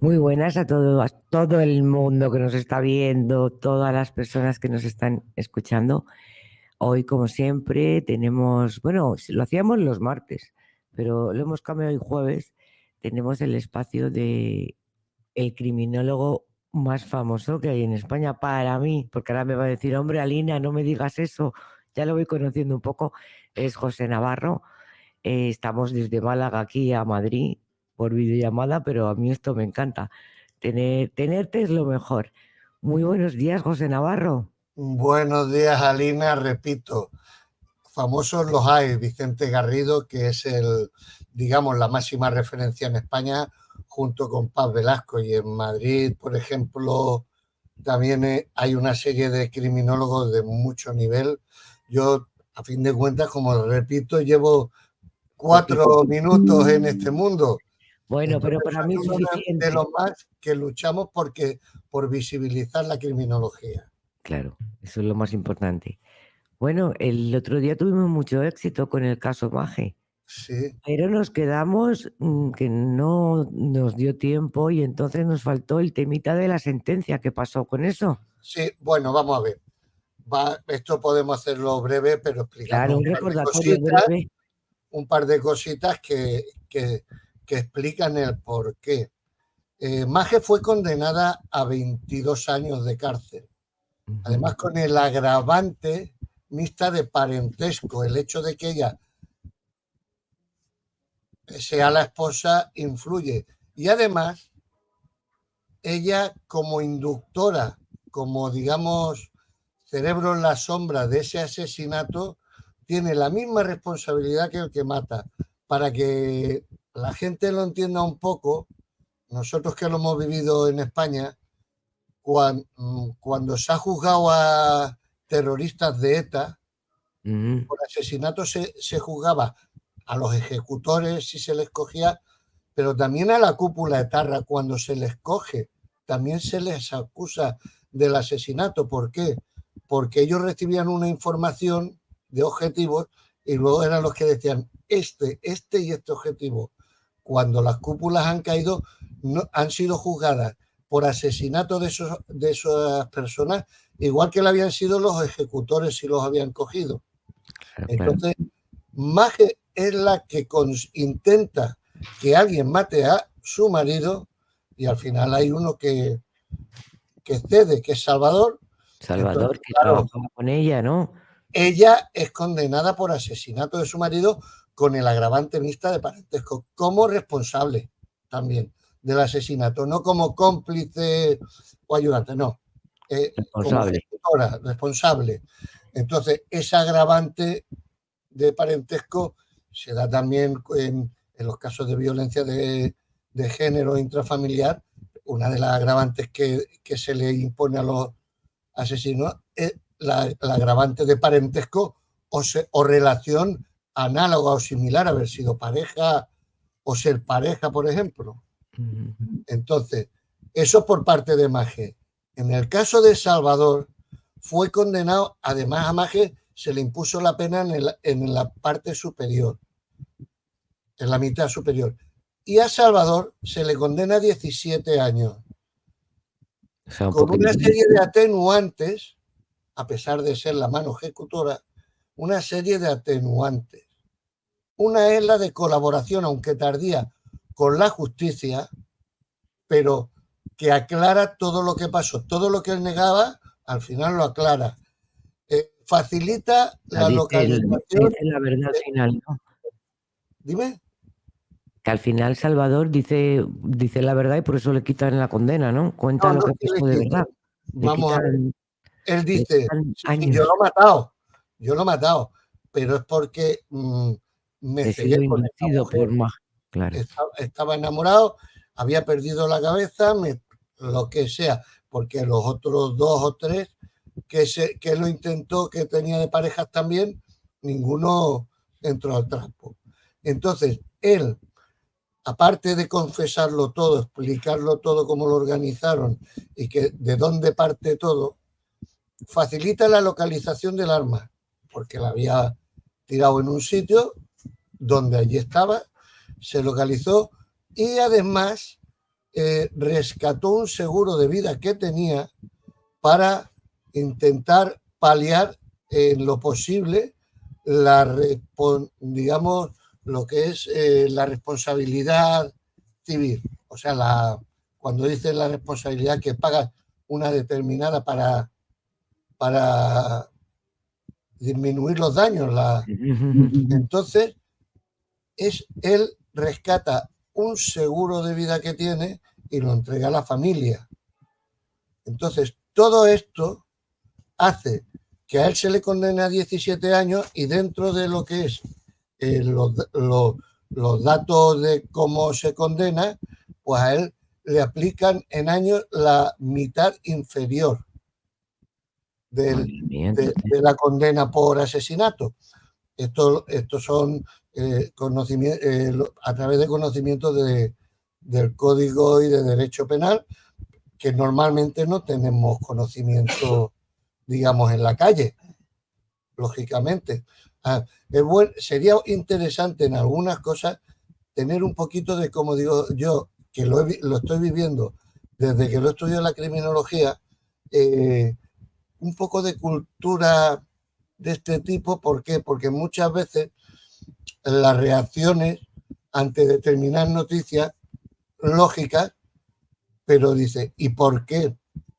Muy buenas a todo el mundo que nos está viendo, todas las personas que nos están escuchando. Hoy, como siempre, tenemos, bueno, lo hacíamos los martes, pero lo hemos cambiado hoy jueves. Tenemos el espacio de el criminólogo más famoso que hay en España para mí, porque ahora me va a decir, hombre, Alina, no me digas eso, ya lo voy conociendo un poco. Es José Navarro. Estamos desde Málaga aquí a Madrid por videollamada, pero a mí esto me encanta. Tenerte es lo mejor. Muy buenos días, José Navarro. Buenos días, Alina. Repito, famosos los hay. Vicente Garrido, que es digamos, la máxima referencia en España, junto con Paz Velasco. Y en Madrid, por ejemplo, también hay una serie de criminólogos de mucho nivel. Yo, a fin de cuentas, como repito, llevo Poquito. 4 minutos en este mundo. Bueno, pero Entonces, para soy mí es uno de suficiente. los más que luchamos por visibilizar la criminología. Claro, eso es lo más importante. Bueno, el otro día tuvimos mucho éxito con el caso Maje, Sí. pero nos quedamos que no nos dio tiempo y entonces nos faltó el temita de la sentencia. ¿Qué pasó con eso? Sí, bueno, vamos a ver. Esto podemos hacerlo breve, pero explicando Claro, un un par de recordatorio cositas, breve. que explican el por qué. Maje fue condenada a 22 años de cárcel, Ujú. además con el agravante mixta de parentesco. El hecho de que ella sea la esposa influye. Y además, ella como inductora, como digamos cerebro en la sombra de ese asesinato, tiene la misma responsabilidad que el que mata. Para que la gente lo entienda un poco, nosotros que lo hemos vivido en España, cuando se ha juzgado a terroristas de ETA, Ujú. por asesinato se juzgaba a los ejecutores si se les cogía, pero también a la cúpula etarra cuando se les coge, también se les acusa del asesinato. ¿Por qué? Porque ellos recibían una información de objetivos y luego eran los que decían este y este objetivo. Cuando las cúpulas han caído, no, han sido juzgadas por asesinato de esas personas, igual que lo habían sido los ejecutores si los habían cogido. Claro, claro. Entonces, Maje es la que intenta que alguien mate a su marido y al final hay uno que cede, que es Salvador. Salvador, Entonces, que claro, trabajaba con ella, ¿no? ella es condenada por asesinato de su marido con el agravante mixta de parentesco, como responsable también del asesinato, no como cómplice o ayudante, no, como Responsable. ejecutora, responsable. Entonces, ese agravante de parentesco se da también en los casos de violencia de género intrafamiliar. Una de las agravantes que se le impone a los asesinos es la agravante de parentesco o relación análoga o similar, haber sido pareja o ser pareja, por ejemplo. Ujú. Entonces, eso por parte de Maje. En el caso de Salvador, fue condenado, además a Maje se le impuso la pena en la parte superior, en la mitad superior. Y a Salvador se le condena a 17 años, O sea, un con poquito. una serie de atenuantes, a pesar de ser la mano ejecutora, una serie de atenuantes. Una es la de colaboración, aunque tardía, con la justicia, pero que aclara todo lo que pasó. Todo lo que él negaba, al final lo aclara. Facilita la localización. Dice la verdad al final, ¿no? Dime. Que al final Salvador dice la verdad y por eso le quitan la condena, ¿no? Cuenta No, lo no que que le pasó de quiten. verdad. Le Vamos a ver. quitan, Él le dice, quitan sí, yo años. lo he matado, pero es porque me He cegué sido con esta inducido por mujer. más. Claro. Estaba enamorado, había perdido la cabeza, lo que sea, porque los otros dos o tres que lo intentó, que tenía de parejas también, ninguno entró al trapo. Entonces, él, aparte de confesarlo todo, explicarlo todo, cómo lo organizaron y que de dónde parte todo, facilita la localización del arma, porque la había tirado en un sitio donde allí estaba, se localizó y además rescató un seguro de vida que tenía para intentar paliar en lo posible digamos, lo que es la responsabilidad civil. O sea, cuando dice la responsabilidad que paga una determinada para disminuir los daños. Entonces, él rescata un seguro de vida que tiene y lo entrega a la familia. Entonces, todo esto hace que a él se le condene a 17 años y dentro de lo que es los datos de cómo se condena, pues a él le aplican en años la mitad inferior de la condena por asesinato. Estos son a través de conocimientos del Código y de Derecho Penal, que normalmente no tenemos conocimiento, digamos, en la calle, lógicamente. Sería interesante en algunas cosas tener un poquito de, como digo yo, que lo estoy viviendo desde que lo estudio en la criminología, un poco de cultura de este tipo. ¿Por qué? Porque muchas veces las reacciones ante determinadas noticias lógicas, pero dice, ¿y por qué?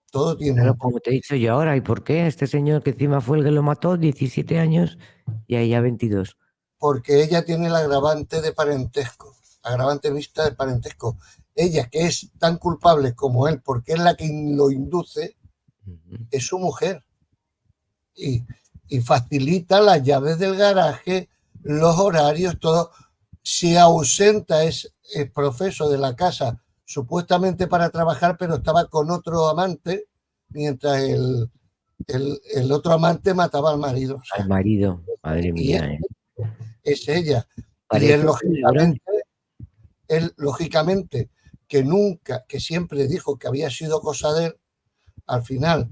Todo tiene Claro, como te he dicho yo ahora, ¿y por qué este señor que encima fue el que lo mató, 17 años y a ella 22? Porque ella tiene el agravante de parentesco, agravante mixta de parentesco. Ella, que es tan culpable como él, porque es la que lo induce, es su mujer. Y facilita las llaves del garaje, los horarios, todo. Se ausenta es el profeso de la casa supuestamente para trabajar, pero estaba con otro amante, mientras el otro amante mataba al marido. O sea, Al marido, madre mía. Es ella. Y Parece un celebrón. él, lógicamente, que siempre dijo que había sido cosa de él, al final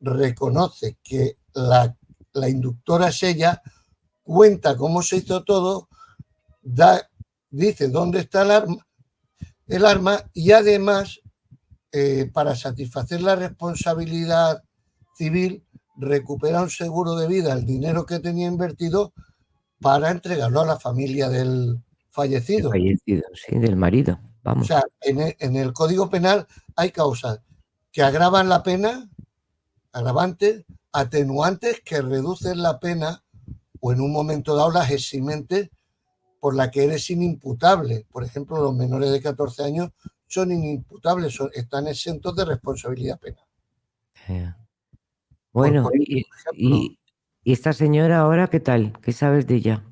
reconoce que la inductora es ella, cuenta cómo se hizo todo, dice dónde está el arma y además, para satisfacer la responsabilidad civil, recupera un seguro de vida, el dinero que tenía invertido, para entregarlo a la familia del El fallecido. fallecido, sí, del marido. Vamos. O sea, en el Código Penal hay causas que agravan la pena, agravantes, atenuantes que reducen la pena o en un momento dado las eximentes por la que eres inimputable. Por ejemplo, los menores de 14 años son inimputables, están exentos de responsabilidad penal. Bueno, y esta señora ahora, ¿qué tal? ¿Qué sabes de ella?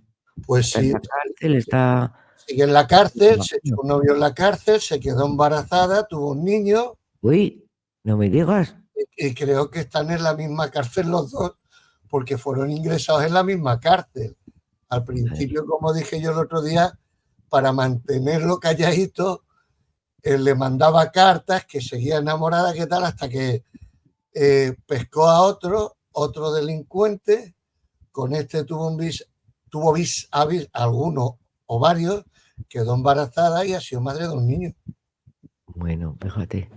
Pues ¿Está en sí, la cárcel? ¿Está...? sigue en la cárcel, se echó un novio en la cárcel, se quedó embarazada, tuvo un niño. Uy, no me digas. Y creo que están en la misma cárcel los dos, porque fueron ingresados en la misma cárcel. Al principio, como dije yo el otro día, para mantenerlo calladito, él le mandaba cartas, que seguía enamorada, qué tal, hasta que pescó a otro delincuente. Con este tuvo algunos o varios, quedó embarazada y ha sido madre de un niño. Bueno, fíjate.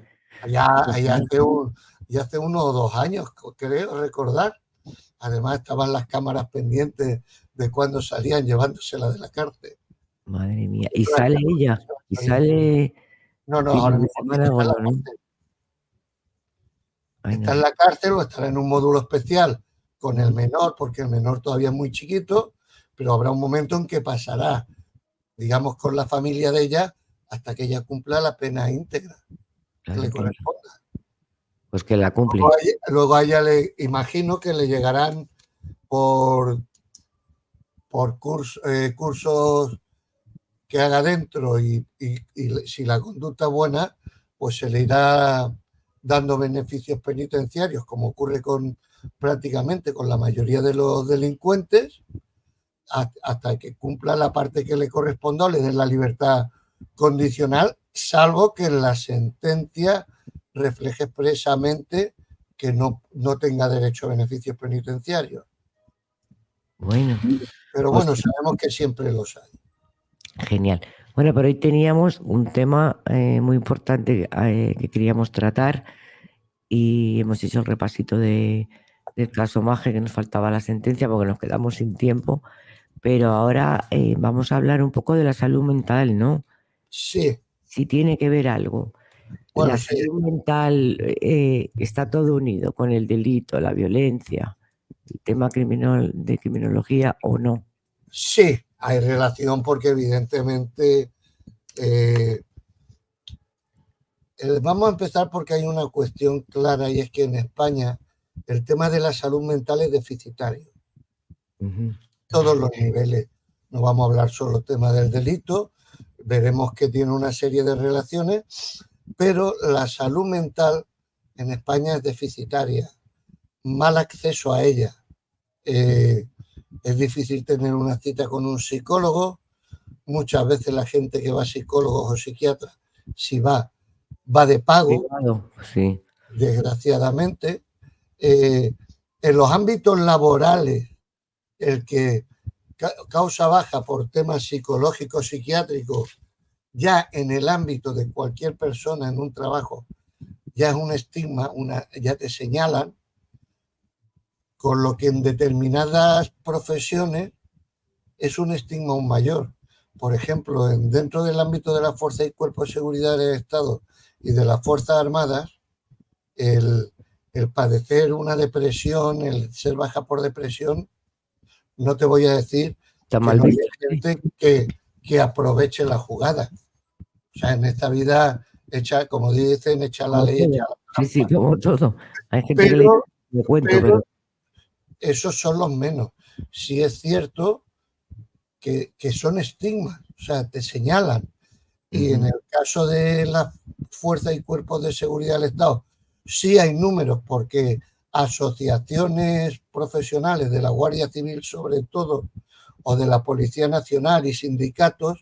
Ya hace 1 o 2 años, creo recordar. Además, estaban las cámaras pendientes de cuando salían llevándosela de la cárcel. Madre mía. ¿Y sale ella? ¿Y sale No, ahora fines de mismo semana? Bueno, ¿no? Está en la cárcel o estará en un módulo especial con el menor, porque el menor todavía es muy chiquito, pero habrá un momento en que pasará, digamos, con la familia de ella hasta que ella cumpla la pena íntegra que le corresponda. Pues que la cumple. Luego a ella le imagino que le llegarán por cursos que haga dentro y si la conducta es buena, pues se le irá dando beneficios penitenciarios, como ocurre prácticamente con la mayoría de los delincuentes, hasta que cumpla la parte que le corresponda o le den la libertad condicional, salvo que la sentencia refleje expresamente que no tenga derecho a beneficios penitenciarios. Bueno. Pero bueno, sabemos que siempre los hay. Genial. Bueno, pero hoy teníamos un tema muy importante que queríamos tratar y hemos hecho el repasito del caso Maje, que nos faltaba la sentencia porque nos quedamos sin tiempo, pero ahora vamos a hablar un poco de la salud mental, ¿no? Sí, Si tiene que ver algo. La bueno, sí, salud mental está todo unido con el delito, la violencia, el tema de criminología o no. sí, hay relación porque evidentemente eh, vamos a empezar porque hay una cuestión clara y es que en España el tema de la salud mental es deficitario. Ujú. Todos los niveles. No vamos a hablar solo tema del delito, veremos que tiene una serie de relaciones, pero la salud mental en España es deficitaria, mal acceso a ella. Eh, es difícil tener una cita con un psicólogo. Muchas veces la gente que va a psicólogos o psiquiatras, si va de pago, Privado, sí. desgraciadamente. En los ámbitos laborales, el que causa baja por temas psicológicos, psiquiátricos, ya en el ámbito de cualquier persona en un trabajo, ya es un estigma, ya te señalan, con lo que en determinadas profesiones es un estigma aún mayor. Por ejemplo, dentro del ámbito de la Fuerza y Cuerpos de Seguridad del Estado y de las Fuerzas Armadas, el, el padecer una depresión, el ser baja por depresión, no te voy a decir Está que mal no haya visto, sí. gente que aproveche la jugada. O sea, en esta vida, echa, como dicen, echa la Como ley, echa todo. la Sí, sí, trampa. como todo. Hay gente que le dice, Pero, me cuento, pero pero esos son los menos. Sí es cierto que son estigmas, o sea, te señalan. Y en ujú, el caso de las fuerzas y cuerpos de seguridad del Estado, sí hay números porque asociaciones profesionales de la Guardia Civil, sobre todo, o de la Policía Nacional y sindicatos,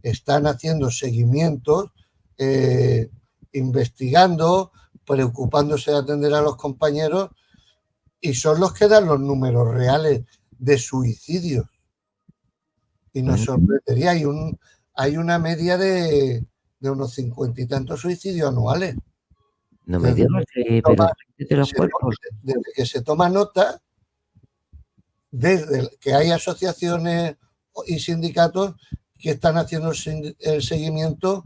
están haciendo seguimientos, eh, investigando, preocupándose de atender a los compañeros y son los que dan los números reales de suicidios. Y nos bueno, sorprendería, hay una media de unos 50 y tantos suicidios anuales. no me Desde digas, que se pero toma, gente de los cuerpos. desde que se toma nota, desde que hay asociaciones y sindicatos que están haciendo el seguimiento,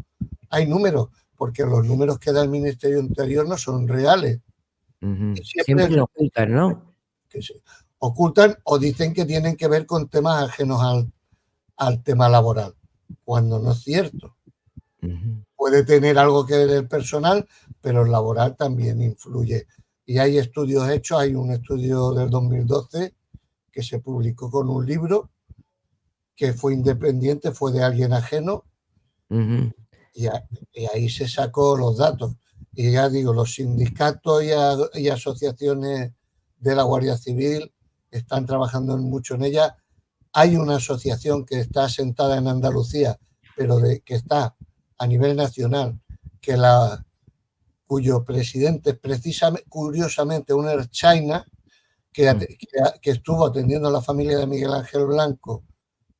hay números, porque los números que da el Ministerio Interior no son reales. Y Ujú. siempre Siempre lo ocultan, ¿no? que se ocultan o dicen que tienen que ver con temas ajenos al tema laboral, cuando no es cierto. Ujú, Puede tener algo que ver el personal, pero el laboral también influye. Y hay estudios hechos, hay un estudio del 2012 que se publicó con un libro que fue independiente, fue de alguien ajeno, ujú, y, y ahí se sacó los datos. Y ya digo, los sindicatos y asociaciones de la Guardia Civil están trabajando mucho en ella. Hay una asociación que está asentada en Andalucía, pero que está a nivel nacional, que cuyo presidente es precisamente, curiosamente, un China que estuvo atendiendo a la familia de Miguel Ángel Blanco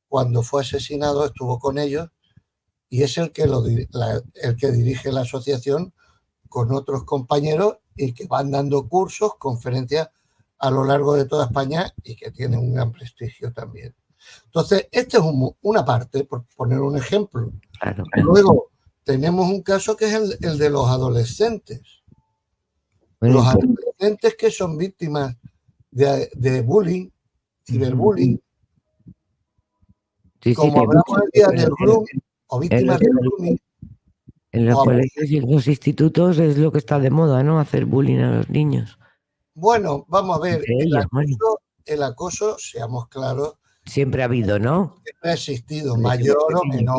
cuando fue asesinado, estuvo con ellos y es el que dirige la asociación con otros compañeros y que van dando cursos, conferencias a lo largo de toda España y que tienen un gran prestigio también. Entonces, esta es una parte, por poner un ejemplo. claro, claro. Luego, tenemos un caso que es el de los adolescentes. Bueno, Los importante. adolescentes que son víctimas de bullying, Ujú. ciberbullying, Sí, sí, que como hay mucho. hablamos el día del grooming o En los, víctimas del grooming, en los o colegios y en los institutos es lo que está de moda, ¿no? Hacer bullying a los niños. bueno, vamos a ver, Entre ellos, bueno. el acoso, seamos claros, Siempre ha habido, ¿no? siempre ha existido, Desde que eres pequeño.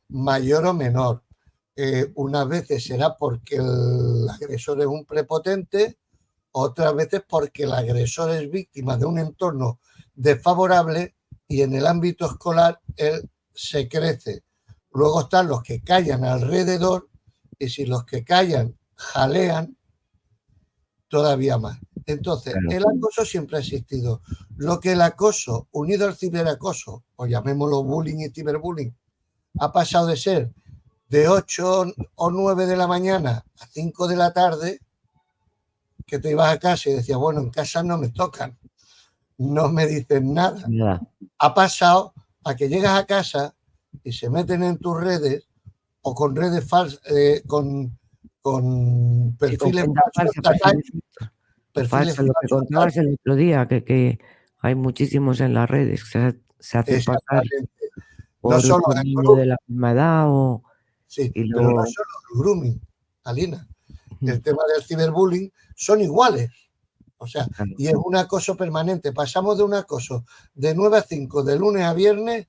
mayor o menor. Unas veces será porque el agresor es un prepotente, otras veces porque el agresor es víctima de un entorno desfavorable y en el ámbito escolar él se crece. Luego están los que callan alrededor y si los que callan jalean, todavía más. Entonces, Claro. el acoso siempre ha existido. Lo que el acoso, unido al ciberacoso, o llamémoslo bullying y ciberbullying, ha pasado de ser de 8 o 9 de la mañana a 5 de la tarde, que te ibas a casa y decías, bueno, en casa no me tocan, no me dicen nada. Ya. Ha pasado a que llegas a casa y se meten en tus redes o con redes falsas, con Sí, con perfiles cuenta falsos, falsa, perfiles perfiles falsos, lo que falsos. contabas el otro día, que hay muchísimos en las redes, que se hacen pasar Exactamente. No por solo otro el niño de grooming, la misma edad sí, y pero no luego solo el grooming, Alina. ujú, El tema del ciberbullying son iguales. O sea, claro, y es un acoso permanente. Pasamos de un acoso de 9 a 5, de lunes a viernes,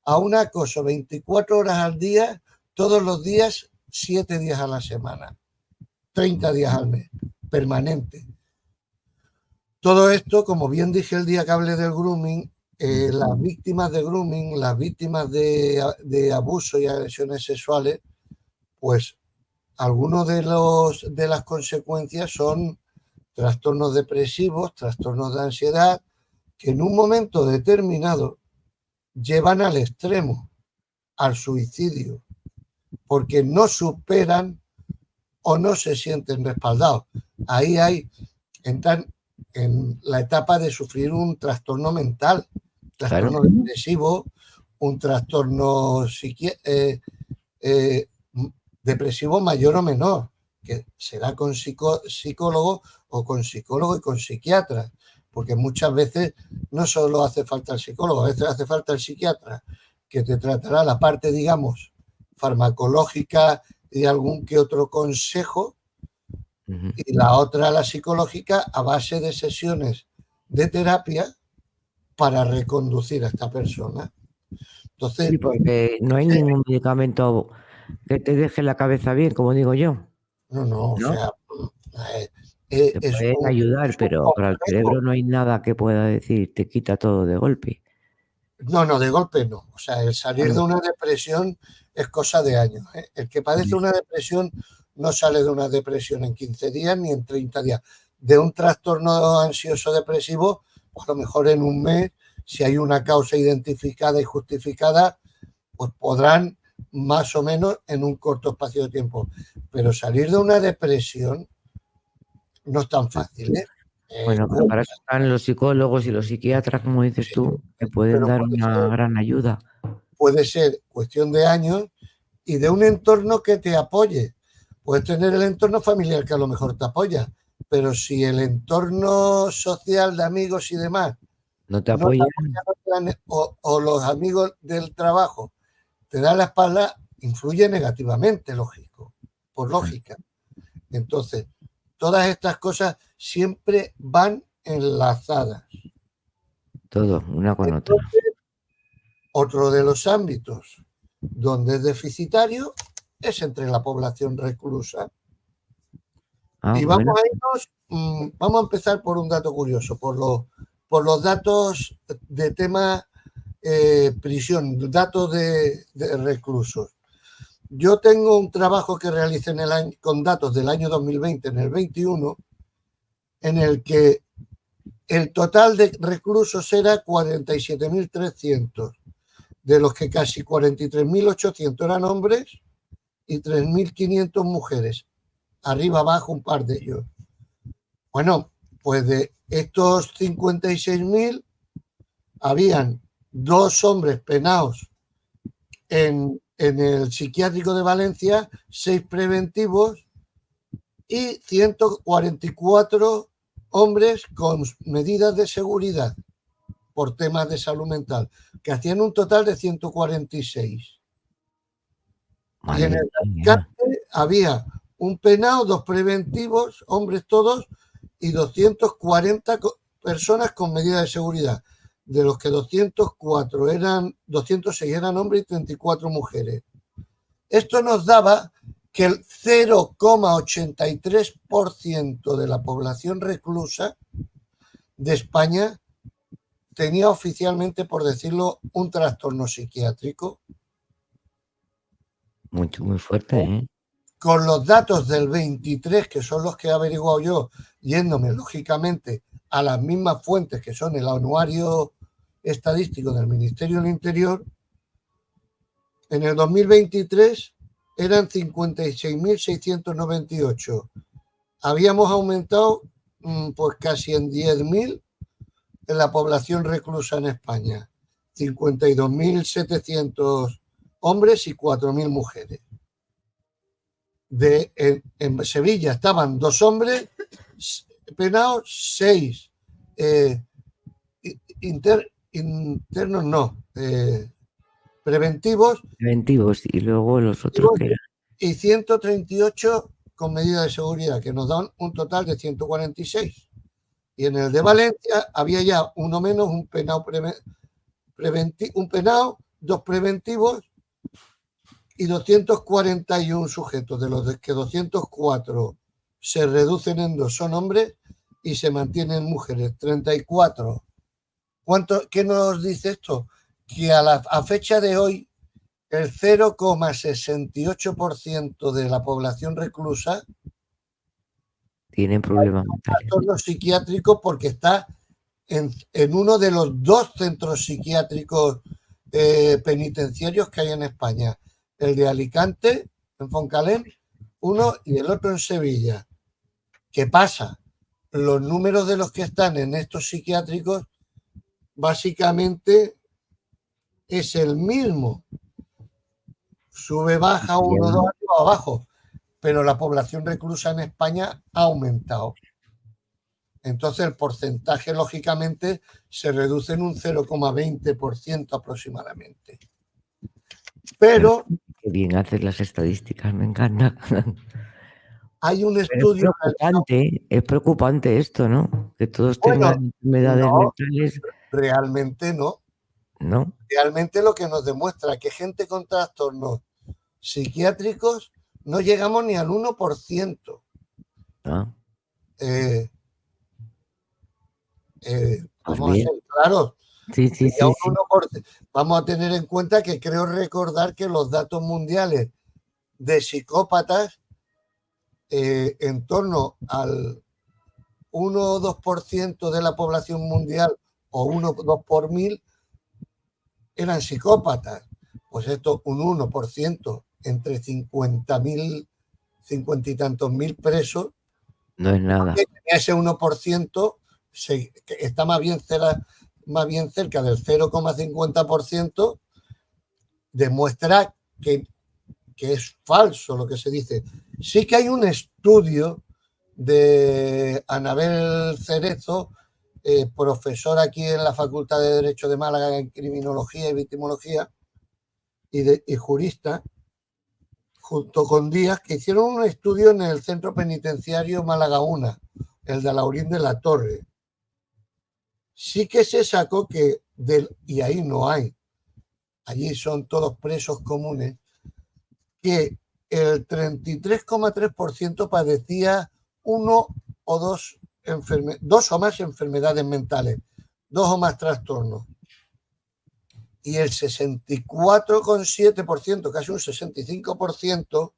a un acoso 24 horas al día, todos los días, 7 días a la semana, 30 días al mes, permanente. Todo esto, como bien dije el día que hablé del grooming, las víctimas de grooming, las víctimas de abuso y agresiones sexuales, pues algunos de las consecuencias son trastornos depresivos, trastornos de ansiedad, que en un momento determinado llevan al extremo, al suicidio, porque no superan o no se sienten respaldados. Ahí entran en la etapa de sufrir un trastorno mental, claro, trastorno depresivo, un trastorno eh, depresivo mayor o menor, que será con psicólogo o con psicólogo y con psiquiatra, porque muchas veces no solo hace falta el psicólogo, a veces hace falta el psiquiatra, que te tratará la parte, digamos, farmacológica y algún que otro consejo, ujú. y la otra, la psicológica, a base de sesiones de terapia para reconducir a esta persona. Sí, Entonces, porque no hay ningún medicamento que te deje la cabeza bien, como digo yo, no, o ¿no? sea, eh, Te es pueden ayudar, es un pero para el complejo. cerebro no hay nada que pueda decir, te quita todo de golpe. No, de golpe no. O sea, el salir de Claro, una depresión es cosa de años, ¿eh? El que por padece eso. una depresión no sale de una depresión en 15 días ni en 30 días. De un trastorno ansioso depresivo, pues a lo mejor en un mes, si hay una causa identificada y justificada, pues podrán más o menos en un corto espacio de tiempo. Pero salir de una depresión no es tan fácil, ¿eh? Bueno, pero para Cuesta, eso están los psicólogos y los psiquiatras, como dices sí, tú, que pueden pero dar una gran ayuda. puede ser cuestión de años y de un entorno que te apoye. Puedes tener el entorno familiar que a lo mejor te apoya, pero si el entorno social de amigos y demás ¿No te no te apoyan? apoyan o los amigos del trabajo te dan la espalda, influye negativamente, lógico, por lógica. Entonces, todas estas cosas siempre van enlazadas. Todo, una con otra. Entonces, otro de los ámbitos donde es deficitario es entre la población reclusa. Ah, Y bueno, vamos a empezar por un dato curioso, por los datos de tema prisión, datos de reclusos. Yo tengo un trabajo que realicé con datos del año 2020, en el 21, en el que el total de reclusos era 47.300, de los que casi 43.800 eran hombres y 3.500 mujeres. Arriba, abajo, un par de ellos. Bueno, pues de estos 56.000 habían dos hombres penados en el psiquiátrico de Valencia, 6 preventivos y 144 hombres con medidas de seguridad por temas de salud mental, que hacían un total de 146. Y en madre el mía. alcance había un penado, dos preventivos, hombres todos, y 240 personas con medidas de seguridad, de los que 206 eran hombres y 34 mujeres. Esto nos daba que el 0,83% de la población reclusa de España tenía oficialmente, por decirlo, un trastorno psiquiátrico. Mucho, muy fuerte, ¿eh? Con los datos del 23, que son los que he averiguado yo, yéndome lógicamente a las mismas fuentes que son el anuario estadístico del Ministerio del Interior, En el 2023 eran 56.698. Habíamos aumentado pues casi en 10.000 en la población reclusa en España. 52.700 hombres y 4.000 mujeres. En Sevilla estaban 2 hombres penados, 6 internos, no, preventivos. Preventivos, y luego los otros que eran. Y 138 con medidas de seguridad, que nos dan un total de 146. Y en el de Valencia había ya uno menos, un penado, un penado, 2 preventivos y 241 sujetos, de los que 204 se reducen en 2 son hombres y se mantienen mujeres, 34. ¿Qué nos dice esto? Que a fecha de hoy el 0,68% de la población reclusa Tienen problemas mentales. Trastornos psiquiátricos porque está en uno de los 2 centros psiquiátricos penitenciarios que hay en España. El de Alicante, en Foncalén, uno, y el otro en Sevilla. ¿Qué pasa? Los números de los que están en estos psiquiátricos básicamente es el mismo. Sube, baja, 1, 2, arriba, abajo. Pero la población reclusa en España ha aumentado. Entonces el porcentaje, lógicamente, se reduce en un 0,20% aproximadamente. Pero qué bien haces las estadísticas, me encanta. hay un estudio. Es preocupante esto, ¿no? Que todos tengan enfermedades mentales. Realmente no. ¿No? Realmente lo que nos demuestra que gente con trastornos psiquiátricos no llegamos ni al 1%. Ah. Vamos a ser claros. Sí. Vamos a tener en cuenta que creo recordar que los datos mundiales de psicópatas en torno al 1 o 2% de la población mundial o 1 o 2 por 1000 eran psicópatas. Pues esto, un 1% entre 50.000, 50 y tantos mil presos. No es nada. Ese 1% está más bien cerca del 0,50%, demuestra que es falso lo que se dice. Sí que hay un estudio de Anabel Cerezo, profesora aquí en la Facultad de Derecho de Málaga en Criminología y Victimología y jurista, junto con Díaz, que hicieron un estudio en el Centro Penitenciario Málaga 1, el de Laurín de la Torre. Sí que se sacó que, y ahí no hay, allí son todos presos comunes, que el 33,3% padecía 1 o 2 o más enfermedades mentales, 2 o más trastornos. Y el 64,7%, casi un 65%,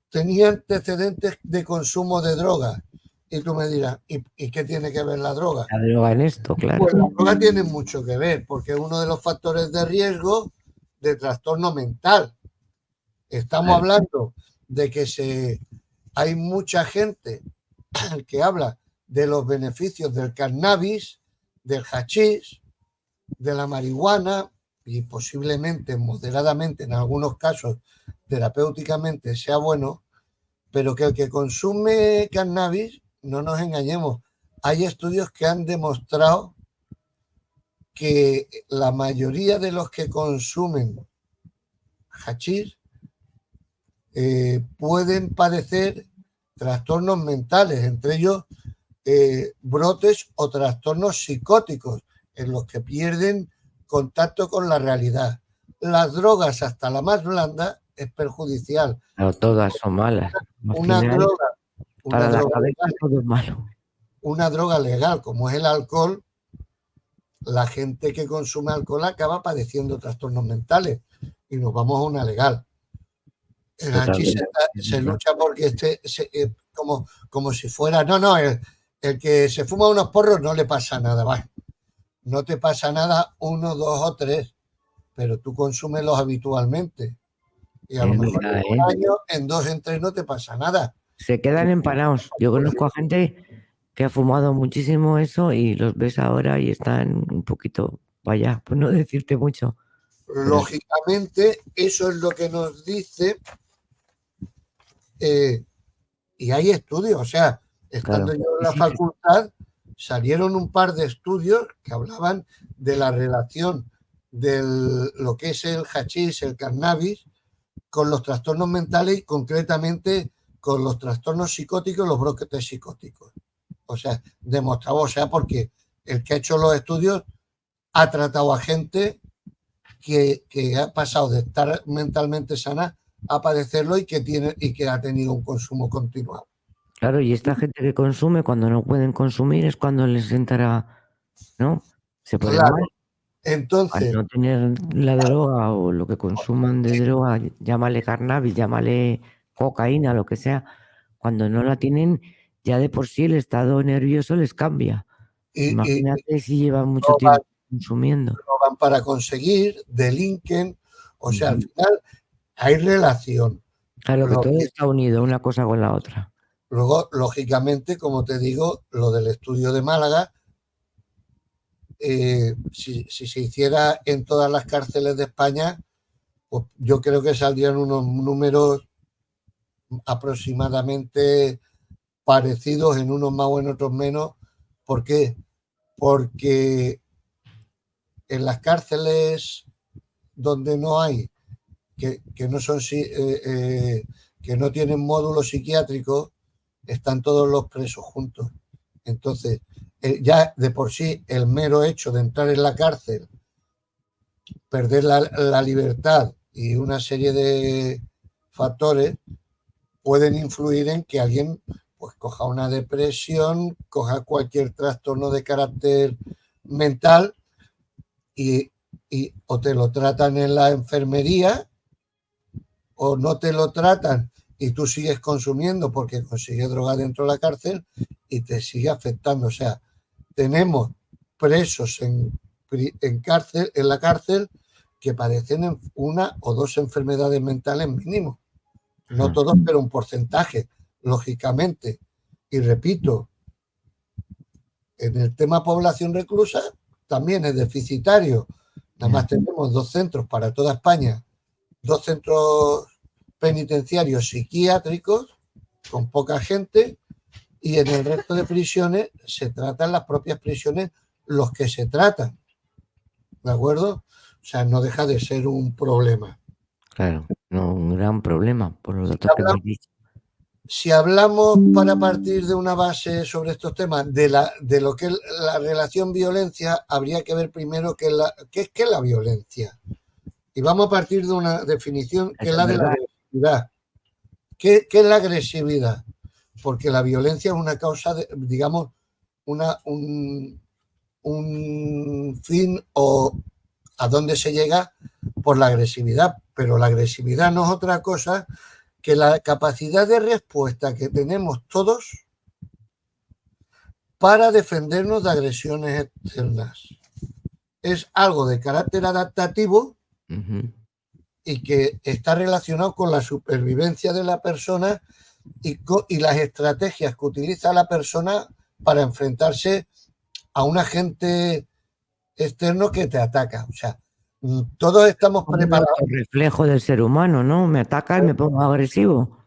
tenía antecedentes de consumo de drogas. Y tú me dirás, ¿y qué tiene que ver la droga? La droga en esto, claro. Pues la droga tiene mucho que ver, porque es uno de los factores de riesgo de trastorno mental. Estamos hablando de que hay mucha gente que habla de los beneficios del cannabis, del hachís, de la marihuana y posiblemente, moderadamente, en algunos casos, terapéuticamente sea bueno, pero que el que consume cannabis, no nos engañemos, hay estudios que han demostrado que la mayoría de los que consumen hachís pueden padecer trastornos mentales, entre ellos brotes o trastornos psicóticos, en los que pierden contacto con la realidad. Las drogas, hasta la más blanda, es perjudicial. Pero todas son malas. Una droga legal, todo es malo. Una droga legal como es el alcohol, la gente que consume alcohol acaba padeciendo trastornos mentales y nos vamos a una legal. Aquí se lucha porque como si fuera, el que se fuma unos porros no le pasa nada, va. No te pasa nada 1, 2 o 3, pero tú consúmelos habitualmente. Y a lo Es mejor verdad, en un año, en 2, en 3 no te pasa nada. Se quedan empanados. Yo conozco a gente que ha fumado muchísimo eso y los ves ahora y están un poquito para allá, por no decirte mucho. Pero Lógicamente, eso es lo que nos dice, y hay estudios, o sea, estando claro, yo en sí, la sí, sí, facultad, salieron un par de estudios que hablaban de la relación de lo que es el hachís, el cannabis, con los trastornos mentales y concretamente con los trastornos psicóticos, los brotes psicóticos. O sea, demostrado, o sea, porque el que ha hecho los estudios ha tratado a gente que ha pasado de estar mentalmente sana a padecerlo y que ha tenido un consumo continuado. claro, y esta gente que consume, cuando no pueden consumir, es cuando les entra, ¿no? Se ponen mal. Claro, Al entonces, no tener la droga o lo que consuman de droga, llámale cannabis, llámale cocaína, lo que sea, cuando no la tienen, ya de por sí el estado nervioso les cambia. y Imagínate si llevan mucho lo, van, tiempo consumiendo. lo van para conseguir, delinquen, o sea, al Ujú. final hay relación. Claro que Lo todo que, está unido una cosa con la otra. luego, lógicamente, como te digo, lo del estudio de Málaga, si se hiciera en todas las cárceles de España, pues yo creo que saldrían unos números aproximadamente parecidos, en unos más o en otros menos. ¿Por qué? Porque en las cárceles donde no hay, que no son, que no tienen módulos psiquiátricos, están todos los presos juntos. Entonces, ya de por sí, el mero hecho de entrar en la cárcel, perder la libertad y una serie de factores pueden influir en que alguien pues coja una depresión, coja cualquier trastorno de carácter mental y, o te lo tratan en la enfermería o no te lo tratan y tú sigues consumiendo porque consigues droga dentro de la cárcel y te sigue afectando. O sea, tenemos presos cárcel, en la cárcel que padecen una o dos enfermedades mentales mínimo. No todos, pero un porcentaje, lógicamente. Y repito, en el tema población reclusa también es deficitario. Nada más tenemos 2 centros para toda España, 2 centros penitenciarios psiquiátricos con poca gente, y en el resto de prisiones se tratan las propias prisiones los que se tratan. ¿De acuerdo? O sea, no deja de ser un problema. Claro, no, un gran problema, por los Si datos que me hablamos, has dicho. si hablamos para partir de una base sobre estos temas, de lo que es la relación violencia, habría que ver primero qué es la violencia. Y vamos a partir de una definición que es Eso es la de la verdad. agresividad. ¿Qué es la agresividad? Porque la violencia es una causa, digamos, una, un fin o a dónde se llega por la agresividad. Pero la agresividad no es otra cosa que la capacidad de respuesta que tenemos todos para defendernos de agresiones externas. Es algo de carácter adaptativo Ujú. y que está relacionado con la supervivencia de la persona y las estrategias que utiliza la persona para enfrentarse a un agente externo que te ataca. O sea, todos estamos Como un preparados. autorreflejo del ser humano, ¿no? Me ataca y me pongo agresivo.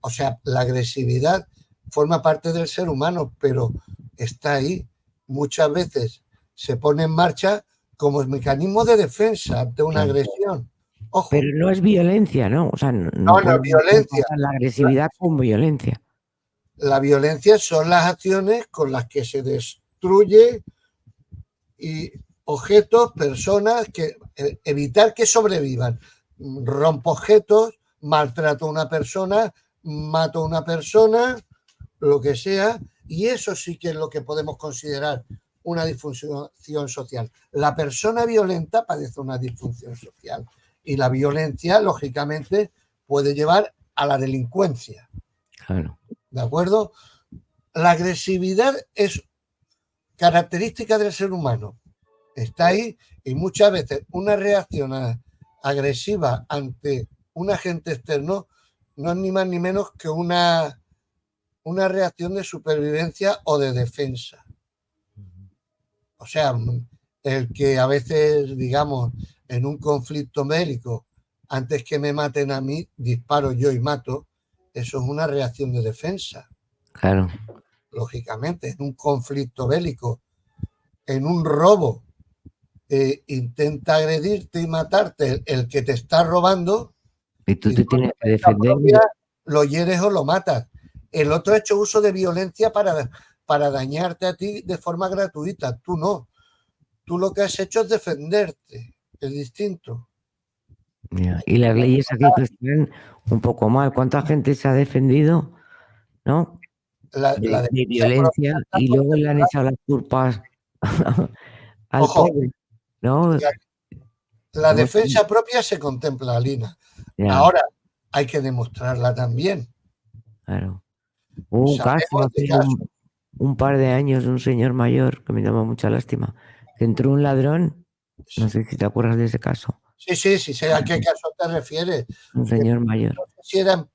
O sea, la agresividad forma parte del ser humano, pero está ahí. Muchas veces se pone en marcha como el mecanismo de defensa ante una Claro. agresión. Ojo, Pero no es violencia, ¿no? O sea, no no, no es podemos violencia. comparar la agresividad con violencia. La violencia son las acciones con las que se destruye y objetos, personas, que evitar que sobrevivan. Rompo objetos, maltrato a una persona, mato a una persona, lo que sea, y eso sí que es lo que podemos considerar una disfunción social. La persona violenta padece una disfunción social y la violencia, lógicamente, puede llevar a la delincuencia. Claro. ¿De acuerdo? La agresividad es característica del ser humano. está ahí, y muchas veces una reacción agresiva ante un agente externo no es ni más ni menos que una reacción de supervivencia o de defensa. O sea, el que a veces, digamos, en un conflicto bélico, antes que me maten a mí, disparo yo y mato, eso es una reacción de defensa. Claro. Lógicamente, en un conflicto bélico, en un robo, intenta agredirte y matarte el que te está robando, Y tú y te tú en tienes que defensa defender. propia lo hieres o lo matas. El otro ha hecho uso de violencia para dañarte a ti de forma gratuita, tú no. Tú lo que has hecho es defenderte, es distinto. Mira, y las leyes aquí que están un poco mal. ¿Cuánta gente se ha defendido, no? La De defensa violencia, propia está y luego le han contemplada. echado las culpas al Ojo, pobre, ¿no? la Hemos tenido- defensa propia se contempla, Lina. Ya, Ahora hay que demostrarla también. claro. Hubo un caso Sabemos de hace casos. un par de años de un señor mayor que me daba mucha lástima, que entró un ladrón, no sé si te acuerdas de ese caso, Sí, sé a qué caso te refieres. un señor mayor. No sé si era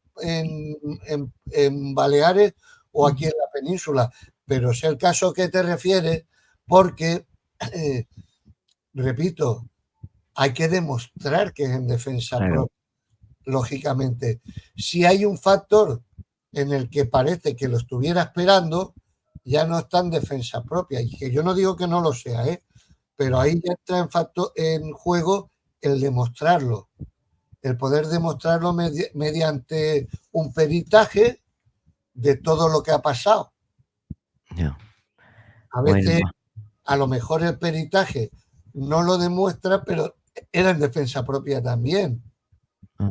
en Baleares o aquí en la península, pero sé el caso que te refieres porque, eh, repito, hay que demostrar que es en defensa Claro, propia, lógicamente. Si hay un factor en el que parece que lo estuviera esperando, ya no está en defensa propia. Y que yo no digo que no lo sea, pero ahí ya entra en juego el demostrarlo, el poder demostrarlo mediante un peritaje de todo lo que ha pasado. ya. A Bueno, veces, a lo mejor el peritaje no lo demuestra, pero era en defensa propia también.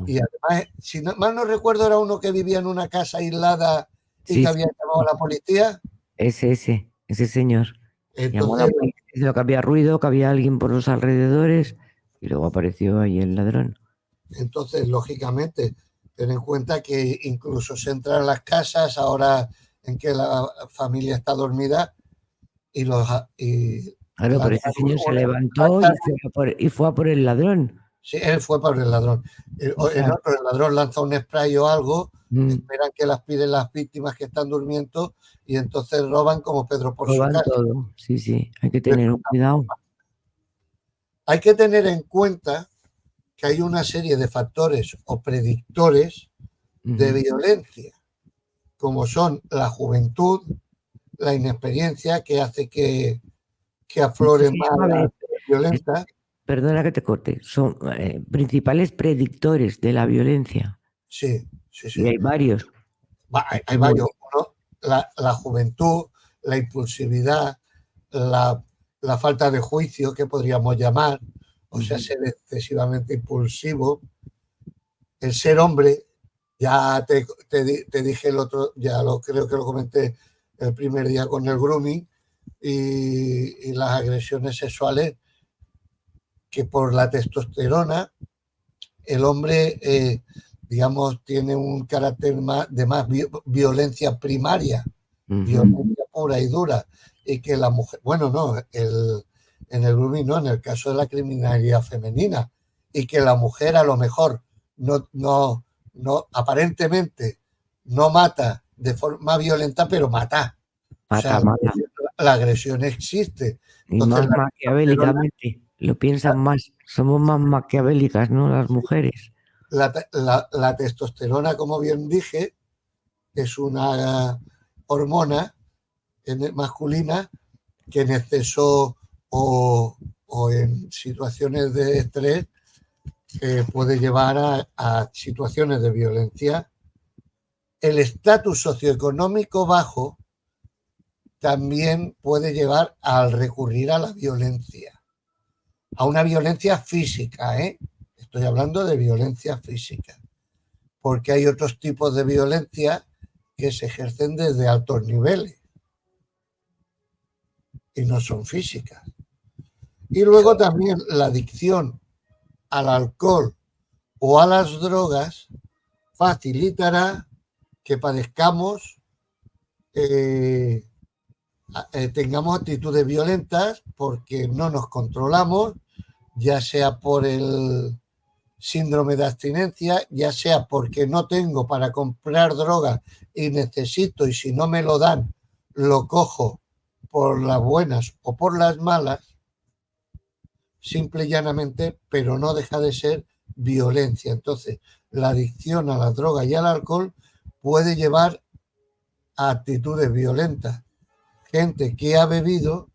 Y además, si no, mal no recuerdo, era uno que vivía en una casa aislada y sí, que sí, había llamado a la policía. ese señor. Llamó a la Entonces, policía, dijo que había ruido, que había alguien por los alrededores, y luego apareció ahí el ladrón. lógicamente, ten en cuenta que incluso se entra en las casas ahora en que la familia está dormida y los y Claro, pero ese lanzan señor se levantó lanzan- y fue a por el ladrón. sí, él fue por el ladrón. O sea, El ladrón lanza un spray o algo, mm, esperan que las piden las víctimas que están durmiendo y entonces roban como Pedro por su roban casa. todo. Sí, sí, hay que tener un cuidado. Hay que tener en cuenta que hay una serie de factores o predictores de Ujú. violencia, como son la juventud, la inexperiencia, que hace que ¿Cómo se afloren más llama? A las ver, es- violentas. perdona que te corte. Son principales predictores de la violencia. Sí, Y sí. hay varios. Hay varios. Uno, la juventud, la impulsividad, la, la falta de juicio, que podríamos llamar, o sea, Ujú. ser excesivamente impulsivo, el ser hombre, ya te dije el otro, creo que lo comenté el primer día con el grooming y las agresiones sexuales, que por la testosterona el hombre, digamos, tiene un carácter de más violencia primaria, Ujú. violencia pura y dura, y que la mujer, bueno, no, en el grooming no, en el caso de la criminalidad femenina, y que la mujer a lo mejor aparentemente no mata de forma violenta, pero mata. O sea, Mata, mata. la agresión existe. Y Entonces, más maquiavélicamente. Lo piensan más. Somos más maquiavélicas, ¿no? Las mujeres. la testosterona, como bien dije, es una hormona masculina que en exceso o en situaciones de estrés puede llevar a situaciones de violencia. El estatus socioeconómico bajo también puede llevar al recurrir a la violencia, a una violencia física, ¿eh? Estoy hablando de violencia física, porque hay otros tipos de violencia que se ejercen desde altos niveles y no son físicas. Y luego también la adicción al alcohol o a las drogas facilitará que padezcamos tengamos actitudes violentas porque no nos controlamos, ya sea por el síndrome de abstinencia, ya sea porque no tengo para comprar droga y necesito, y si no me lo dan, lo cojo por las buenas o por las malas, simple y llanamente, pero no deja de ser violencia. Entonces, la adicción a la droga y al alcohol puede llevar a actitudes violentas. Gente que ha bebido,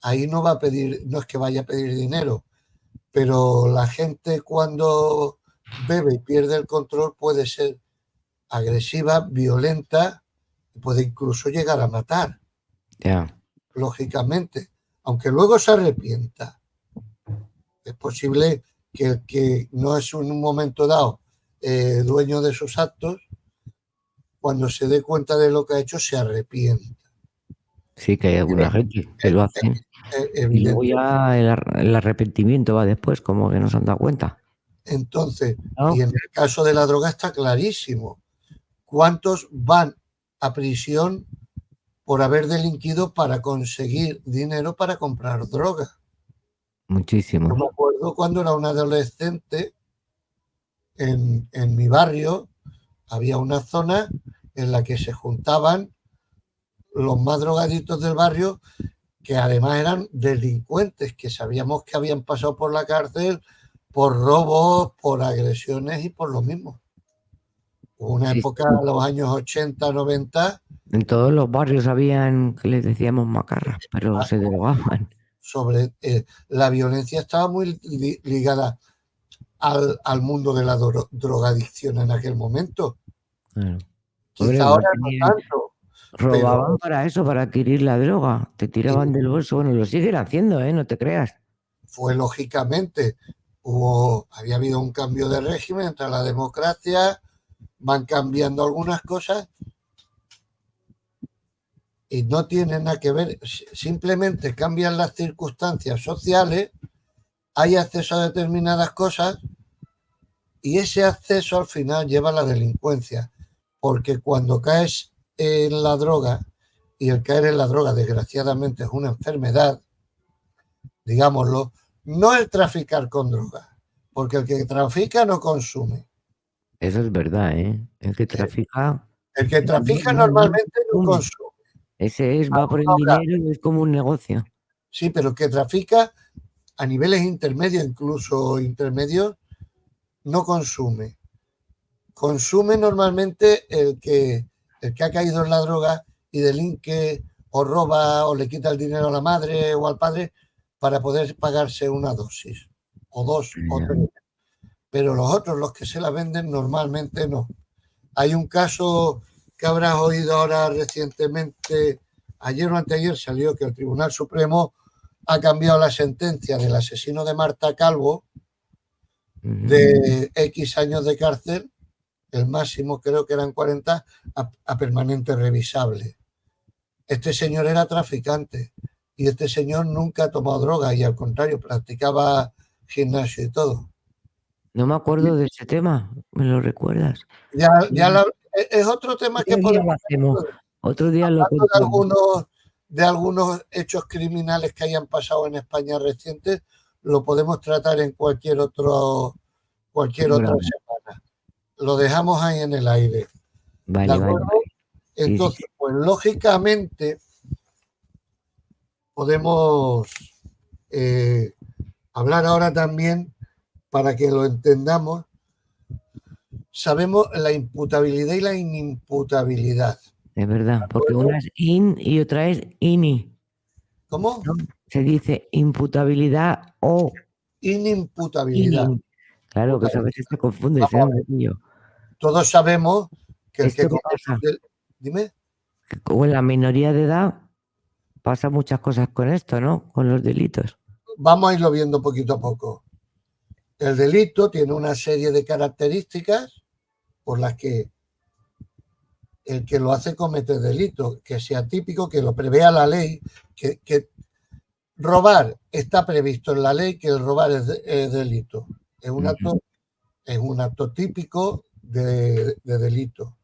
ahí no va a pedir, no es que vaya a pedir dinero, pero la gente cuando bebe y pierde el control puede ser agresiva, violenta, puede incluso llegar a matar, Ya. lógicamente, aunque luego se arrepienta. Es posible que el que no es en un momento dado dueño de sus actos, cuando se dé cuenta de lo que ha hecho, se arrepiente. Sí que hay alguna gente que lo hacen. Y luego Evidente. ya el arrepentimiento va después, como que no se han dado cuenta. Entonces, y ¿No? en el caso de la droga está clarísimo. ¿Cuántos van a prisión por haber delinquido para conseguir dinero para comprar droga? Yo Muchísimos. me acuerdo cuando era un adolescente, en mi barrio había una zona en la que se juntaban los más drogaditos del barrio, que además eran delincuentes, que sabíamos que habían pasado por la cárcel por robos, por agresiones y por lo mismo. Hubo una Sí, época, sí. en los años 80, 90, En todos los barrios habían que les decíamos macarras, pero se drogaban. sobre la violencia estaba muy ligada al mundo de la drogadicción en aquel momento. Claro. Hombre, Quizá igual ahora no tenían, tanto, pero robaban para eso, para adquirir la droga. Te tiraban del bolso. Bueno, lo siguen haciendo, ¿eh? No te creas. fue lógicamente, había habido un cambio de régimen entre la democracia, van cambiando algunas cosas y no tienen nada que ver, simplemente cambian las circunstancias sociales, hay acceso a determinadas cosas y ese acceso al final lleva a la delincuencia, porque cuando caes en la droga, y el caer en la droga desgraciadamente es una enfermedad, digámoslo, no el traficar con droga, porque el que trafica no consume. Eso es verdad, ¿eh? El que trafica, El que no, trafica no normalmente no consume. consume. Ese es, va por el Ahora, dinero y es como un negocio. sí, pero el que trafica a niveles intermedios, incluso intermedios, no consume. Consume normalmente el que ha caído en la droga y delinque o roba o le quita el dinero a la madre o al padre para poder pagarse una dosis o dos o Ya. tres. Pero los otros, los que se la venden, normalmente no. Hay un caso que habrás oído ahora recientemente, ayer o anteayer salió que el Tribunal Supremo ha cambiado la sentencia del asesino de Marta Calvo Ujú. de X años de cárcel, el máximo creo que eran 40, a permanente revisable. Este señor era traficante y este señor nunca tomó droga y al contrario practicaba gimnasio y todo. No me acuerdo de ese tema, ¿me lo recuerdas? Ya, ya Mm. es otro tema que Otro día lo podemos hacemos, hacer, otro día lo hablando contamos. de algunos hechos criminales que hayan pasado en España recientes, lo podemos tratar en cualquier otra Programa. semana. Lo dejamos ahí en el aire. ¿De Vale, vale, acuerdo? vale. Sí, sí, sí. Entonces, pues lógicamente podemos hablar ahora también, para que lo entendamos, sabemos la imputabilidad y la inimputabilidad. Es ¿De verdad, porque acuerdo? una es in y otra es ini, ¿Cómo? ¿no? Se dice imputabilidad o Inimputabilidad. ini. Claro, que eso a veces se confunde, ese Vamos a hombre ver. mío. Todos sabemos que el que ¿Esto qué comete pasa? dime, Que como en la minoría de edad pasa muchas cosas con esto, ¿no? Con los delitos. vamos a irlo viendo poquito a poco. El delito tiene una serie de características por las que el que lo hace comete delito, que sea típico, que lo prevea la ley, que robar está previsto en la ley, que el robar es delito. Es un Ujú. acto, es un acto típico de delito.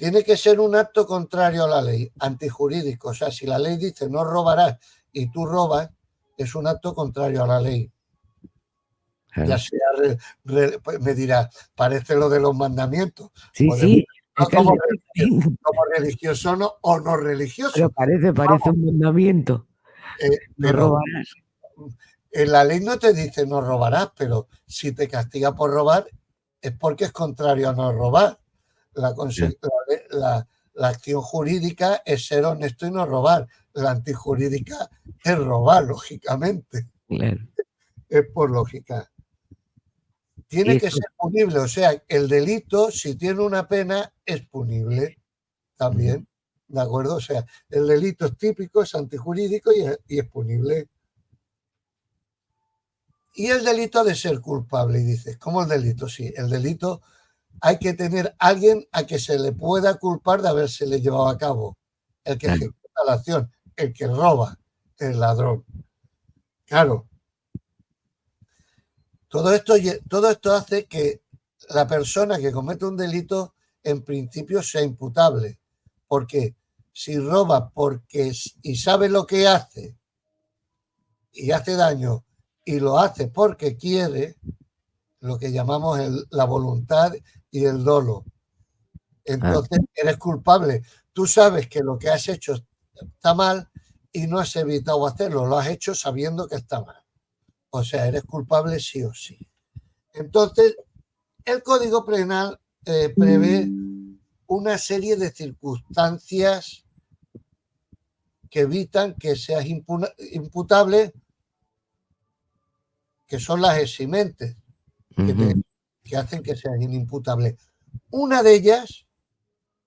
tiene que ser un acto contrario a la ley, antijurídico. O sea, si la ley dice no robarás y tú robas, es un acto contrario a la ley. Claro. Ya sea, pues me dirá, parece lo de los mandamientos. Sí, Podemos sí, es que como religioso no, o no religioso. pero parece un mandamiento. No Pero robarás. en la ley no te dice no robarás, pero si te castiga por robar es porque es contrario a no robar. La acción jurídica es ser honesto y no robar. La antijurídica es robar, lógicamente. Claro. Es por lógica. Tiene que ser punible, o sea, el delito, si tiene una pena, es punible también, ¿de acuerdo? O sea, el delito es típico, es antijurídico y es punible. Y el delito de ser culpable, y dices, ¿cómo el delito? Sí, el delito hay que tener alguien a que se le pueda culpar de habérsele llevado a cabo. El que ejecuta la acción, el que roba, el ladrón. Claro. Todo esto hace que la persona que comete un delito en principio sea imputable. Porque si roba y sabe lo que hace y hace daño y lo hace porque quiere, lo que llamamos la voluntad y el dolo. Entonces eres culpable. Tú sabes que lo que has hecho está mal y no has evitado hacerlo, lo has hecho sabiendo que está mal. O sea, eres culpable sí o sí. Entonces, el Código Penal prevé una serie de circunstancias que evitan que seas imputable, que son las eximentes, que hacen que seas inimputable. Una de ellas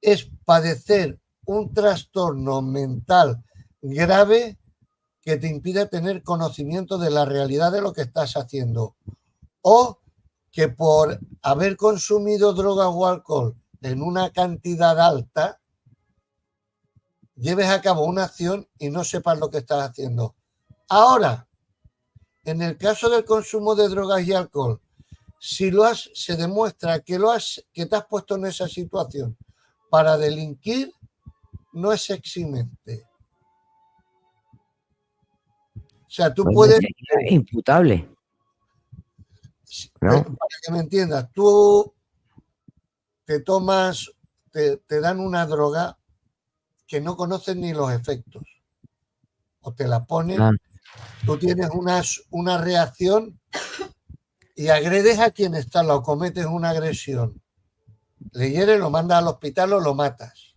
es padecer un trastorno mental grave que te impida tener conocimiento de la realidad de lo que estás haciendo, o que por haber consumido drogas o alcohol en una cantidad alta lleves a cabo una acción y no sepas lo que estás haciendo. Ahora, en el caso del consumo de drogas y alcohol, si se demuestra que te has puesto en esa situación para delinquir, no es eximente. O sea, tú puedes... imputable. ¿No? Para que me entiendas, tú te tomas, te dan una droga que no conoces ni los efectos. O te la ponen, tú tienes una reacción y agredes a quien está al lado, cometes una agresión. Le hieres, lo mandas al hospital o lo matas.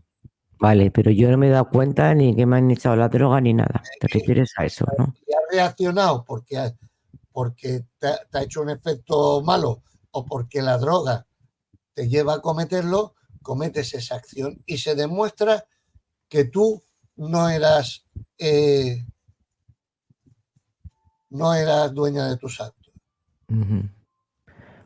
Vale, pero yo no me he dado cuenta ni que me han echado la droga ni nada. ¿Te refieres a eso, no? Si has reaccionado porque te ha hecho un efecto malo o porque la droga te lleva a cometerlo, cometes esa acción y se demuestra que tú no eras dueña de tus actos.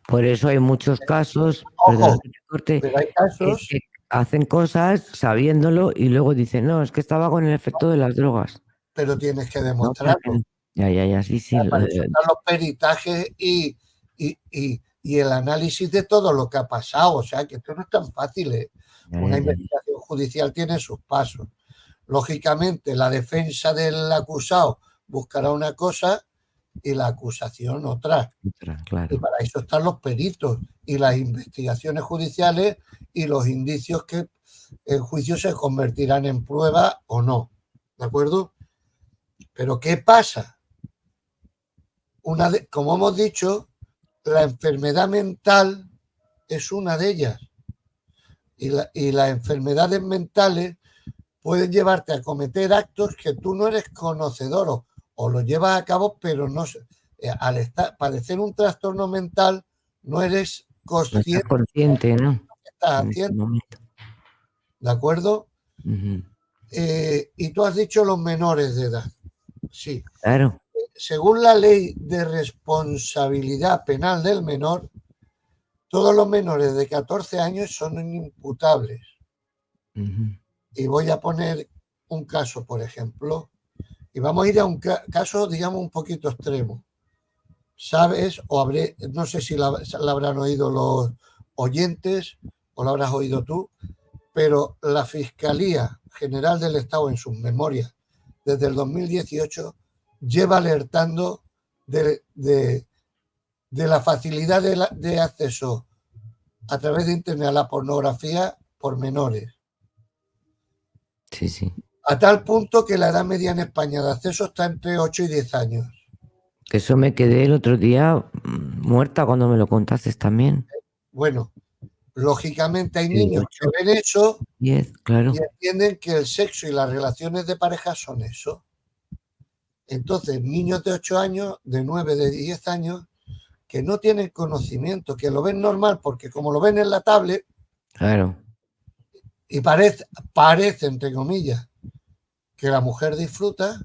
Por eso hay muchos casos, Ojo, pero hay casos que hacen cosas sabiéndolo y luego dicen, no, es que estaba con el efecto de las drogas. Pero tienes que demostrarlo. Ya, sí. Para eso están los peritajes y el análisis de todo lo que ha pasado. O sea, que esto no es tan fácil. Una investigación judicial tiene sus pasos. Lógicamente, la defensa del acusado buscará una cosa y la acusación otra. Claro. Y para eso están los peritos y las investigaciones judiciales y los indicios que en juicio se convertirán en prueba o no. ¿De acuerdo? Pero ¿qué pasa? Como hemos dicho, la enfermedad mental es una de ellas. Y las enfermedades mentales pueden llevarte a cometer actos que tú no eres conocedor o los llevas a cabo, pero no al padecer un trastorno mental no eres consciente, ¿no? de lo que estás haciendo. ¿De acuerdo? Y tú has dicho los menores de edad. Sí. Claro. Según la ley de responsabilidad penal del menor, todos los menores de 14 años son inimputables. Y voy a poner un caso, por ejemplo, y vamos a ir a un caso, digamos, un poquito extremo. ¿Sabes? No sé si la habrán oído los oyentes o la habrás oído tú, pero la Fiscalía General del Estado en sus memorias desde el 2018 lleva alertando de la facilidad de acceso a través de Internet a la pornografía por menores. Sí, sí. A tal punto que la edad media en España de acceso está entre 8 y 10 años. Que eso me quedé el otro día muerta cuando me lo contaste también. Bueno, lógicamente hay Sí, niños que 8, ven eso 10, claro. y entienden que el sexo y las relaciones de pareja son eso. Entonces, niños de 8 años, de 9, de 10 años, que no tienen conocimiento, que lo ven normal porque como lo ven en la tablet Claro. y parece entre comillas, que la mujer disfruta,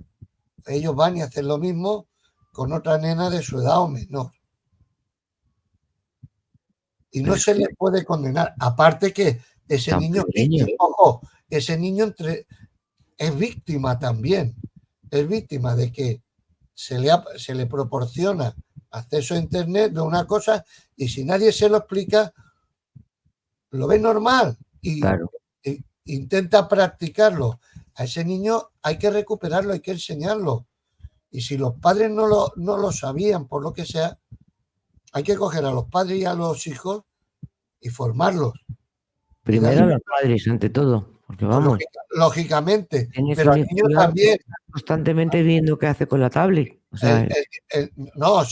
ellos van y hacen lo mismo con otra nena de su edad o menor. Y no Pero se les puede condenar. Aparte que ese tan niño, pequeño. ojo, ese niño es víctima también. Es víctima de que se le proporciona acceso a Internet de una cosa y si nadie se lo explica, lo ve normal Claro. y intenta practicarlo. A ese niño hay que recuperarlo, hay que enseñarlo. Y si los padres no lo sabían, por lo que sea, hay que coger a los padres y a los hijos y formarlos. Y Primero darle, a los padres, ante todo. Porque pues, vamos, lógicamente, tienes pero un al hijo niño al lado también. constantemente viendo qué hace con la tablet. O sea, No,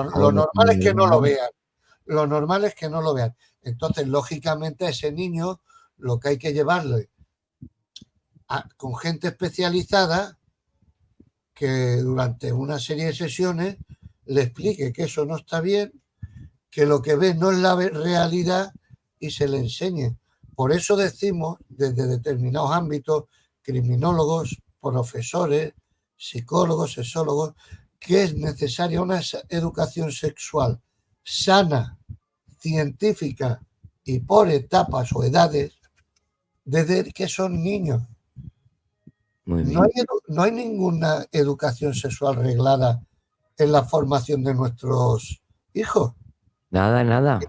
lo bueno, normal es que no lo vean. Lo normal es que no lo vean. Entonces, lógicamente, a ese niño lo que hay que llevarle con gente especializada que durante una serie de sesiones le explique que eso no está bien, que lo que ve no es la realidad y se le enseñe. Por eso decimos desde determinados ámbitos, criminólogos, profesores, psicólogos, sexólogos, que es necesaria una educación sexual sana, científica y por etapas o edades desde que son niños. muy No bien. hay, no hay ninguna educación sexual reglada en la formación de nuestros hijos. Nada, nada.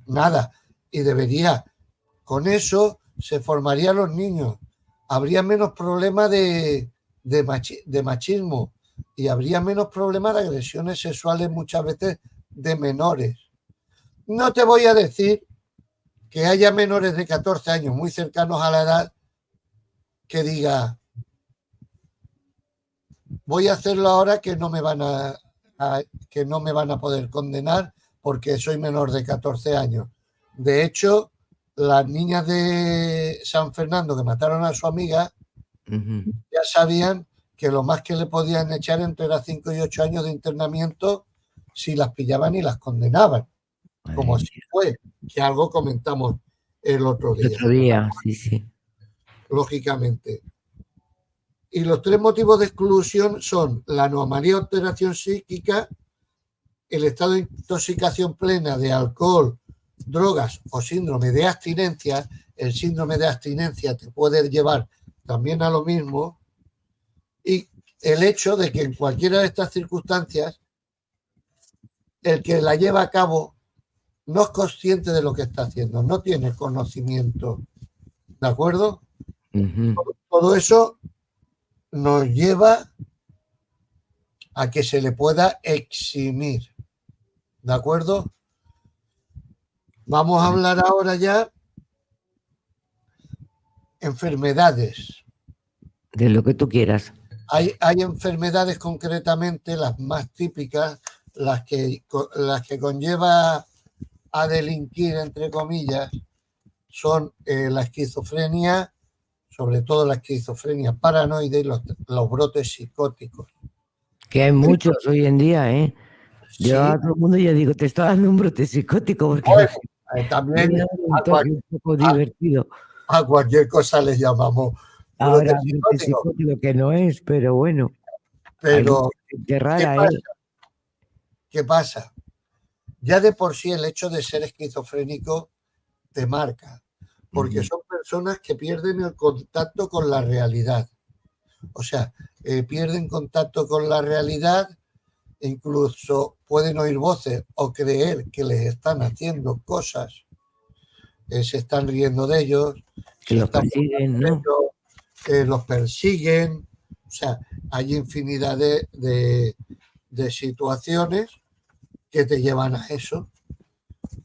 Nada. Y debería, con eso se formarían los niños. Habría menos problemas de machismo y habría menos problemas de agresiones sexuales muchas veces de menores. No te voy a decir que haya menores de 14 años muy cercanos a la edad que diga, voy a hacerlo ahora que no me van que no me van a poder condenar porque soy menor de 14 años. De hecho, las niñas de San Fernando que mataron a su amiga ya sabían que lo más que le podían echar entre las 5 y 8 años de internamiento si las pillaban y las condenaban, como si fue, que algo comentamos el otro El día, otro día, sí, sí. lógicamente. Y los tres motivos de exclusión son la anomalía o alteración psíquica, el estado de intoxicación plena de alcohol, drogas o síndrome de abstinencia. El síndrome de abstinencia te puede llevar también a lo mismo. Y el hecho de que en cualquiera de estas circunstancias, el que la lleva a cabo no es consciente de lo que está haciendo, no tiene conocimiento. ¿De acuerdo? Todo eso nos lleva a que se le pueda eximir. ¿De acuerdo? Vamos a hablar ahora ya enfermedades. De lo que tú quieras. Hay enfermedades concretamente, las más típicas, las que conlleva a delinquir, entre comillas, son la esquizofrenia, sobre todo la esquizofrenia paranoide y los brotes psicóticos. Que hay muchos hoy en día, ¿eh? Yo Sí, a todo el mundo ya digo, te está dando un brote psicótico porque bueno, me también da un toque un poco divertido. a cualquier cosa le llamamos brote Ahora, brote psicótico, psicótico que no es, pero bueno, hay mucha pero gente ¿qué rara, ¿eh? pasa? ¿Qué pasa? Ya de por sí el hecho de ser esquizofrénico te marca, porque son personas que pierden el contacto con la realidad. O sea, pierden contacto con la realidad, incluso pueden oír voces o creer que les están haciendo cosas se están riendo de ellos, Que se los están persiguen, burlando de ¿no? ellos, los persiguen. O sea, hay infinidad de situaciones que te llevan a eso.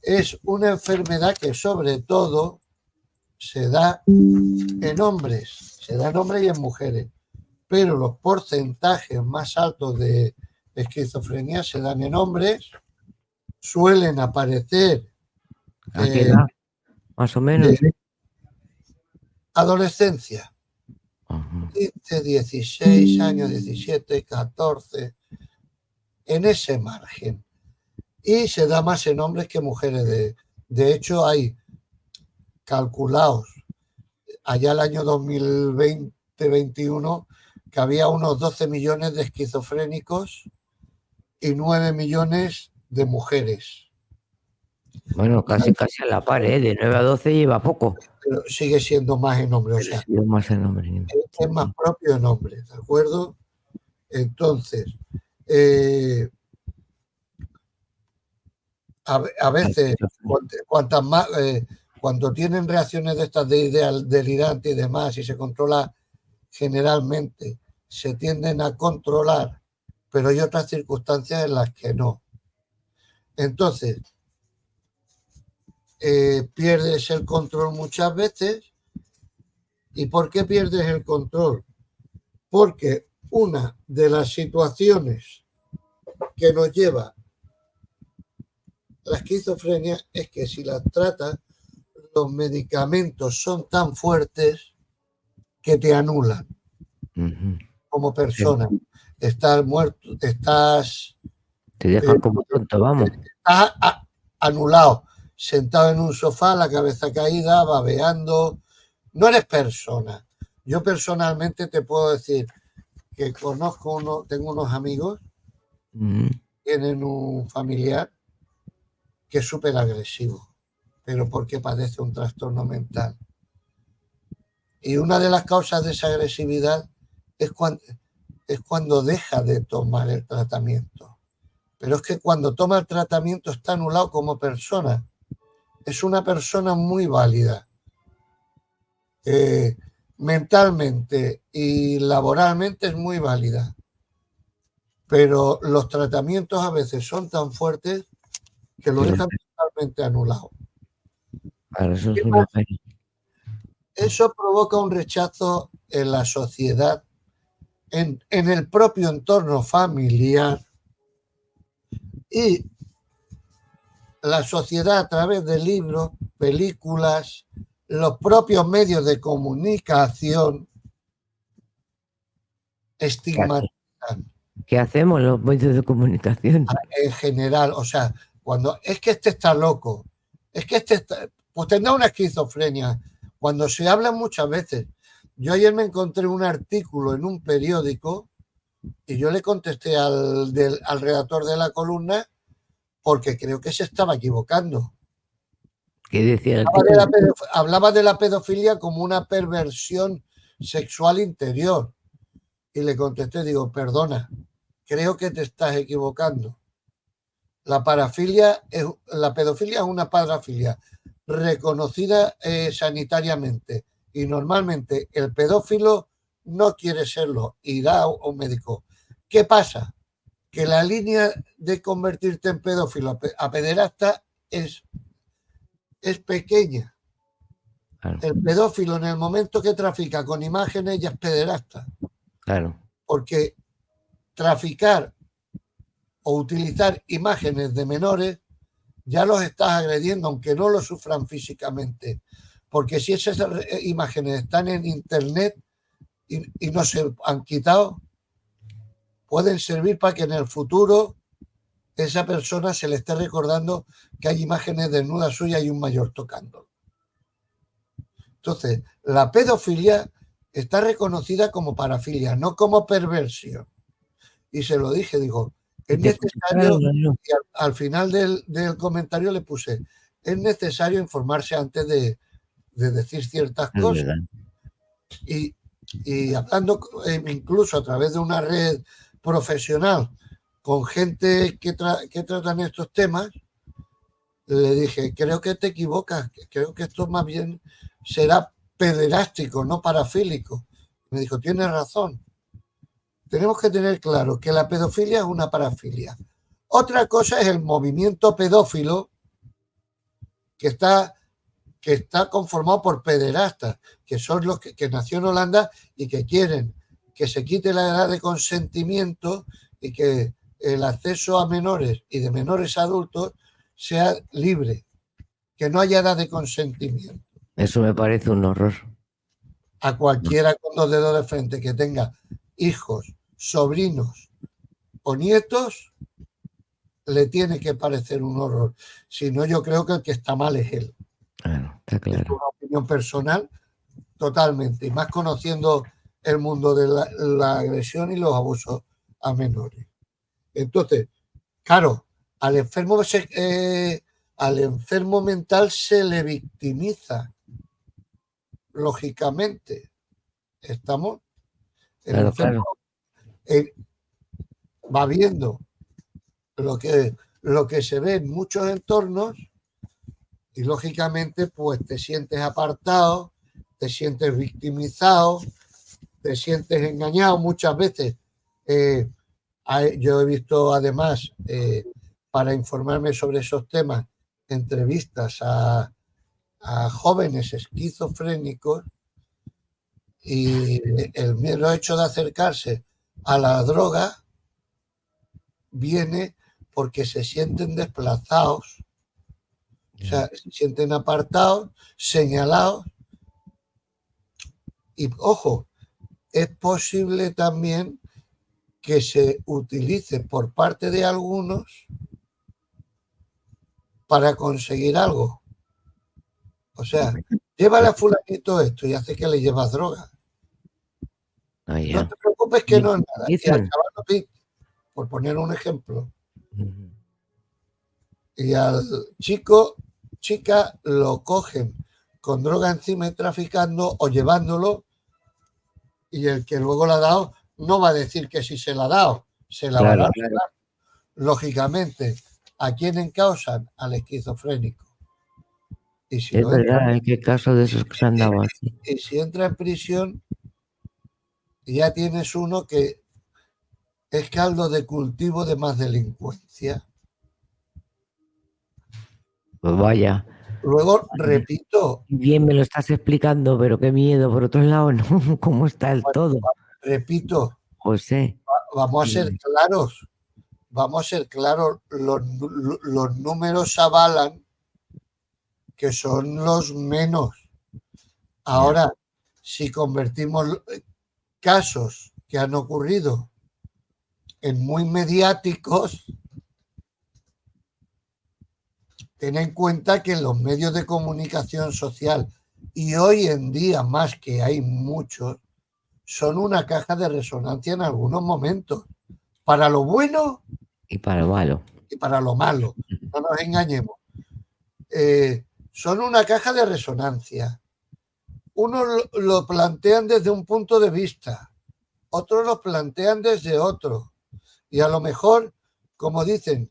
Es una enfermedad que sobre todo se da en hombres, se da en hombres y en mujeres, pero los porcentajes más altos de esquizofrenia se dan en hombres, suelen aparecer ¿A qué edad? Más o menos. adolescencia, Ajá. 15, 16 años, 17, 14, en ese margen. Y se da más en hombres que mujeres. De hecho, hay calculados allá el año 2020-21 que había unos 12 millones de esquizofrénicos y 9 millones de mujeres. Bueno, casi a la par, ¿eh? De 9 a 12 lleva poco. Pero sigue siendo más en hombres, o Pero sea, sí, más en hombre. es más propio en hombres, ¿de acuerdo? Entonces, eh, a veces, cuantas más, cuando tienen reacciones de estas de ideas delirantes y demás, y se controla generalmente, se tienden a controlar, pero hay otras circunstancias en las que no. Entonces, pierdes el control muchas veces. ¿Y por qué pierdes el control? Porque una de las situaciones que nos lleva la esquizofrenia es que si la tratas, los medicamentos son tan fuertes que te anulan como persona. Sí. Estás muerto, Te dejan como tonto, vamos. estás anulado, sentado en un sofá, la cabeza caída, babeando. No eres persona. Yo personalmente te puedo decir que tengo unos amigos, tienen un familiar que es súper agresivo, pero porque padece un trastorno mental. Y una de las causas de esa agresividad es cuando deja de tomar el tratamiento. Pero es que cuando toma el tratamiento está anulado como persona. Es una persona muy válida. Mentalmente y laboralmente es muy válida. Pero los tratamientos a veces son tan fuertes que lo dejan totalmente anulado. Claro, eso es una pena. Eso provoca un rechazo en la sociedad, en el propio entorno familiar, y la sociedad a través de libros, películas, los propios medios de comunicación estigmatizan. ¿Qué hacemos los medios de comunicación? En general, o sea, cuando es que este está loco, es que pues tendrá una esquizofrenia. Cuando se habla muchas veces, yo ayer me encontré un artículo en un periódico y yo le contesté al redactor de la columna porque creo que se estaba equivocando. ¿Qué decía el Hablaba de la pedofilia como una perversión sexual interior. Y le contesté, digo, perdona, creo que te estás equivocando. La pedofilia es una parafilia reconocida sanitariamente y normalmente el pedófilo no quiere serlo, irá a un médico. ¿Qué pasa? Que la línea de convertirte en pedófilo a pederasta es pequeña. Claro. El pedófilo en el momento que trafica con imágenes ya es pederasta. Claro. Porque traficar o utilizar imágenes de menores ya los estás agrediendo, aunque no lo sufran físicamente. Porque si esas imágenes están en internet y no se han quitado, pueden servir para que en el futuro esa persona se le esté recordando que hay imágenes desnudas suyas y un mayor tocando. Entonces, la pedofilia está reconocida como parafilia, no como perversión. Y se lo dije, digo, es necesario, y al final del comentario le puse, es necesario informarse antes de decir ciertas cosas. Y hablando incluso a través de una red profesional con gente que tratan estos temas, le dije, creo que te equivocas, creo que esto más bien será pederástico, no parafílico. Me dijo, tienes razón. Tenemos que tener claro que la pedofilia es una parafilia. Otra cosa es el movimiento pedófilo que está conformado por pederastas, que son los que nació en Holanda y que quieren que se quite la edad de consentimiento y que el acceso a menores y de menores a adultos sea libre, que no haya edad de consentimiento. Eso me parece un horror. A cualquiera con 2 dedos de frente que tenga hijos, sobrinos o nietos, le tiene que parecer un horror. Si no, yo creo que el que está mal es él. Claro, está claro. Es una opinión personal totalmente, y más conociendo el mundo de la agresión y los abusos a menores. Entonces, claro, al enfermo mental se le victimiza, lógicamente. ¿Estamos? El Claro, enfermo va viendo lo que se ve en muchos entornos y lógicamente pues te sientes apartado, te sientes victimizado, te sientes engañado muchas veces. Yo he visto además, para informarme sobre esos temas, entrevistas a jóvenes esquizofrénicos y el mero hecho de acercarse a la droga viene porque se sienten desplazados, o sea, se sienten apartados, señalados. Y ojo, es posible también que se utilice por parte de algunos para conseguir algo. O sea, llévale a fulanito esto y hace que le llevas droga. No te preocupes que no es nada. Y al chaval, por poner un ejemplo, y al chica lo cogen con droga encima y traficando o llevándolo, y el que luego la ha dado no va a decir que sí se la ha dado, se la va a dar. Claro. Lógicamente, ¿a quién encausan? Al esquizofrénico. Y si es verdad, hay que caso de esos que se han dado así. Y si entra en prisión, ya tienes uno que es caldo de cultivo de más delincuencia. Pues vaya. Luego, repito. Bien me lo estás explicando, pero qué miedo. Por otro lado, ¿no? ¿Cómo está el todo? Repito. José. Vamos a ser claros. Vamos a ser claros. Los números avalan que son los menos. Ahora, si convertimos casos que han ocurrido en muy mediáticos, ten en cuenta que en los medios de comunicación social, y hoy en día más que hay muchos, son una caja de resonancia en algunos momentos, para lo bueno y para lo malo. Y para lo malo, no nos engañemos. Son una caja de resonancia. Unos lo plantean desde un punto de vista, otros lo plantean desde otro. Y a lo mejor, como dicen,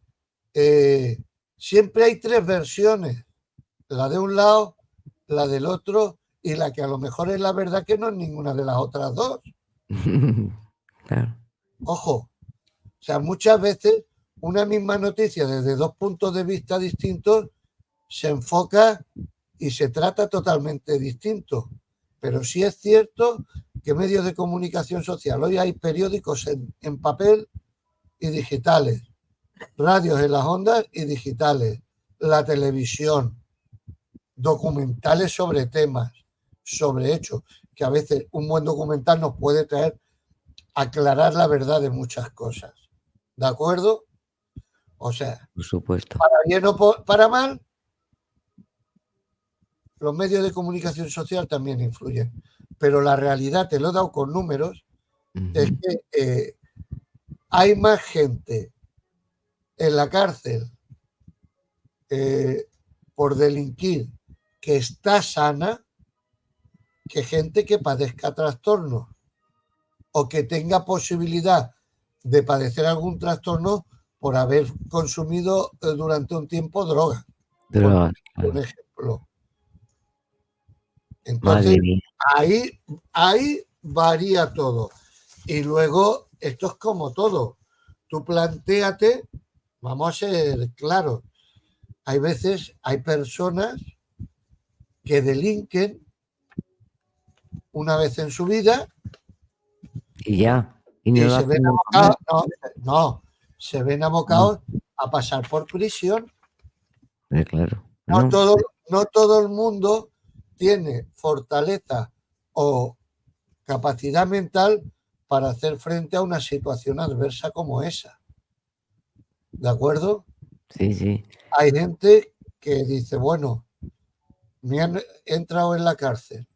siempre hay 3 versiones, la de un lado, la del otro y la que a lo mejor es la verdad, que no es ninguna de las otras 2. Claro. Ojo, o sea, muchas veces una misma noticia desde 2 puntos de vista distintos se enfoca y se trata totalmente distinto. Pero sí es cierto que medios de comunicación social, hoy hay periódicos en papel y digitales, radios en las ondas y digitales, la televisión, documentales sobre temas, sobre hechos, que a veces un buen documental nos puede traer aclarar la verdad de muchas cosas. ¿De acuerdo? O sea, por supuesto, para bien o para mal, los medios de comunicación social también influyen. Pero la realidad, te lo he dado con números, es que hay más gente en la cárcel por delinquir que está sana que gente que padezca trastornos o que tenga posibilidad de padecer algún trastorno por haber consumido durante un tiempo droga. por Drogas, un claro. ejemplo. Entonces, Madre mía. ahí varía todo. Y luego, esto es como todo. Tú plantéate, vamos a ser claros, hay veces, hay personas que delinquen una vez en su vida Y ya. Y no y lo se ven hacen nunca más. abocados, no, se ven Ah, abocados a pasar por prisión. claro. No No, todo, no todo el mundo tiene fortaleza o capacidad mental para hacer frente a una situación adversa como esa. ¿De acuerdo? sí, sí. Hay gente que dice, bueno, me han entrado en la cárcel.